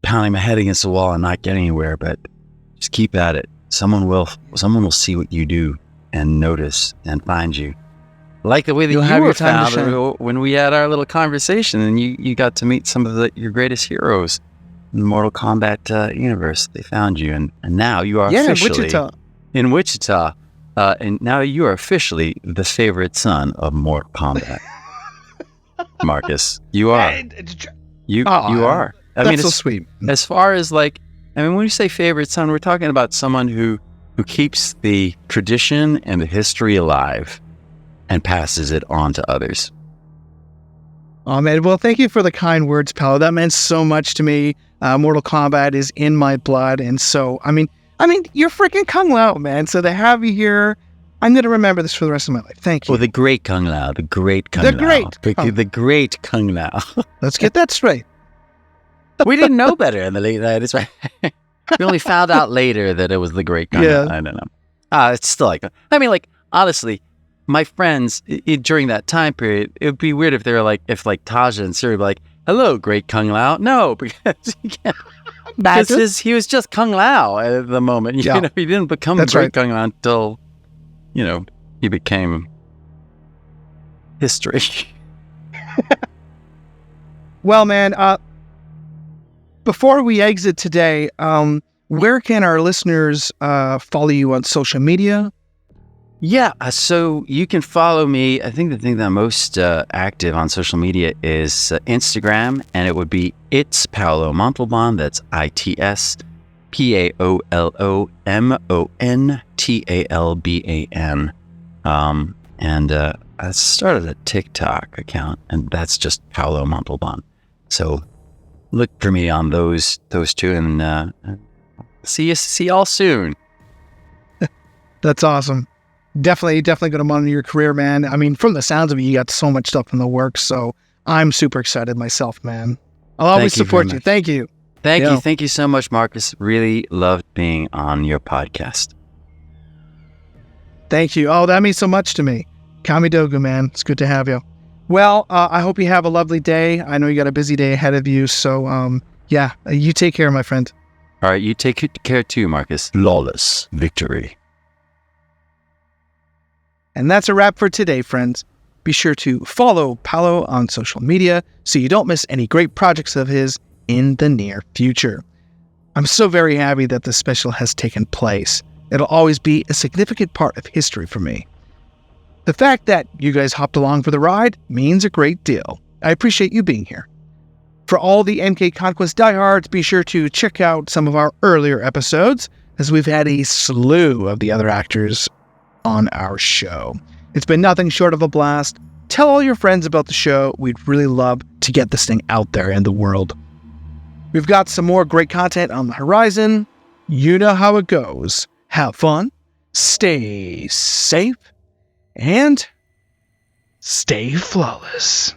Speaker 2: pounding my head against the wall and not getting anywhere. But just keep at it. Someone will see what you do and notice and find you. Like the way that you were found when we had our little conversation and you got to meet some of your greatest heroes in the Mortal Kombat universe. They found you, and now you are officially in Wichita. And now you are officially the favorite son of Mortal Kombat. Marcus, you are. You are. I mean,
Speaker 1: so sweet.
Speaker 2: As far as when we say favorite son, we're talking about someone who keeps the tradition and the history alive and passes it on to others.
Speaker 1: Oh, man. Well, thank you for the kind words, Paolo. That meant so much to me. Mortal Kombat is in my blood. And so, I mean, you're freaking Kung Lao, man. So to have you here, I'm going to remember this for the rest of my life. Thank you.
Speaker 2: Well, the great Kung Lao. The great Kung Lao. The great Kung Lao.
Speaker 1: Let's get that straight.
Speaker 2: We didn't know better in the late 90s, right? We only found out later that it was the great Kung Lao. I don't know. It's still honestly, my friends during that time period, it would be weird if they were if Taja and Siri were like, hello, great Kung Lao. No, because he was just Kung Lao at the moment. You know, he didn't become great Kung Lao until, he became history.
Speaker 1: Well, man, before we exit today, where can our listeners follow you on social media?
Speaker 2: Yeah, so you can follow me. I think the thing that I'm most active on social media is Instagram, and it would be It's Paolo Montalban. That's ITSPaoloMontalban. And I started a TikTok account, and that's just Paolo Montalban. So look for me on those two, and see y'all soon.
Speaker 1: That's awesome. Definitely going to monitor your career, man. I mean, from the sounds of it, you got so much stuff in the works, so I'm super excited myself, man. I'll always support you. Thank you.
Speaker 2: Thank you. Thank you so much, Marcus. Really loved being on your podcast.
Speaker 1: Thank you. Oh, that means so much to me. Kamidogu, man. It's good to have you. Well, I hope you have a lovely day. I know you got a busy day ahead of you, so you take care, my friend.
Speaker 2: All right, you take care too, Marcus. Flawless victory.
Speaker 1: And that's a wrap for today, friends. Be sure to follow Paolo on social media so you don't miss any great projects of his in the near future. I'm so very happy that this special has taken place. It'll always be a significant part of history for me. The fact that you guys hopped along for the ride means a great deal. I appreciate you being here. For all the MK Conquest diehards, be sure to check out some of our earlier episodes, as we've had a slew of the other actors on our show. It's been nothing short of a blast. Tell all your friends about the show. We'd really love to get this thing out there in the world. We've got some more great content on the horizon. You know how it goes. Have fun, stay safe, and stay flawless.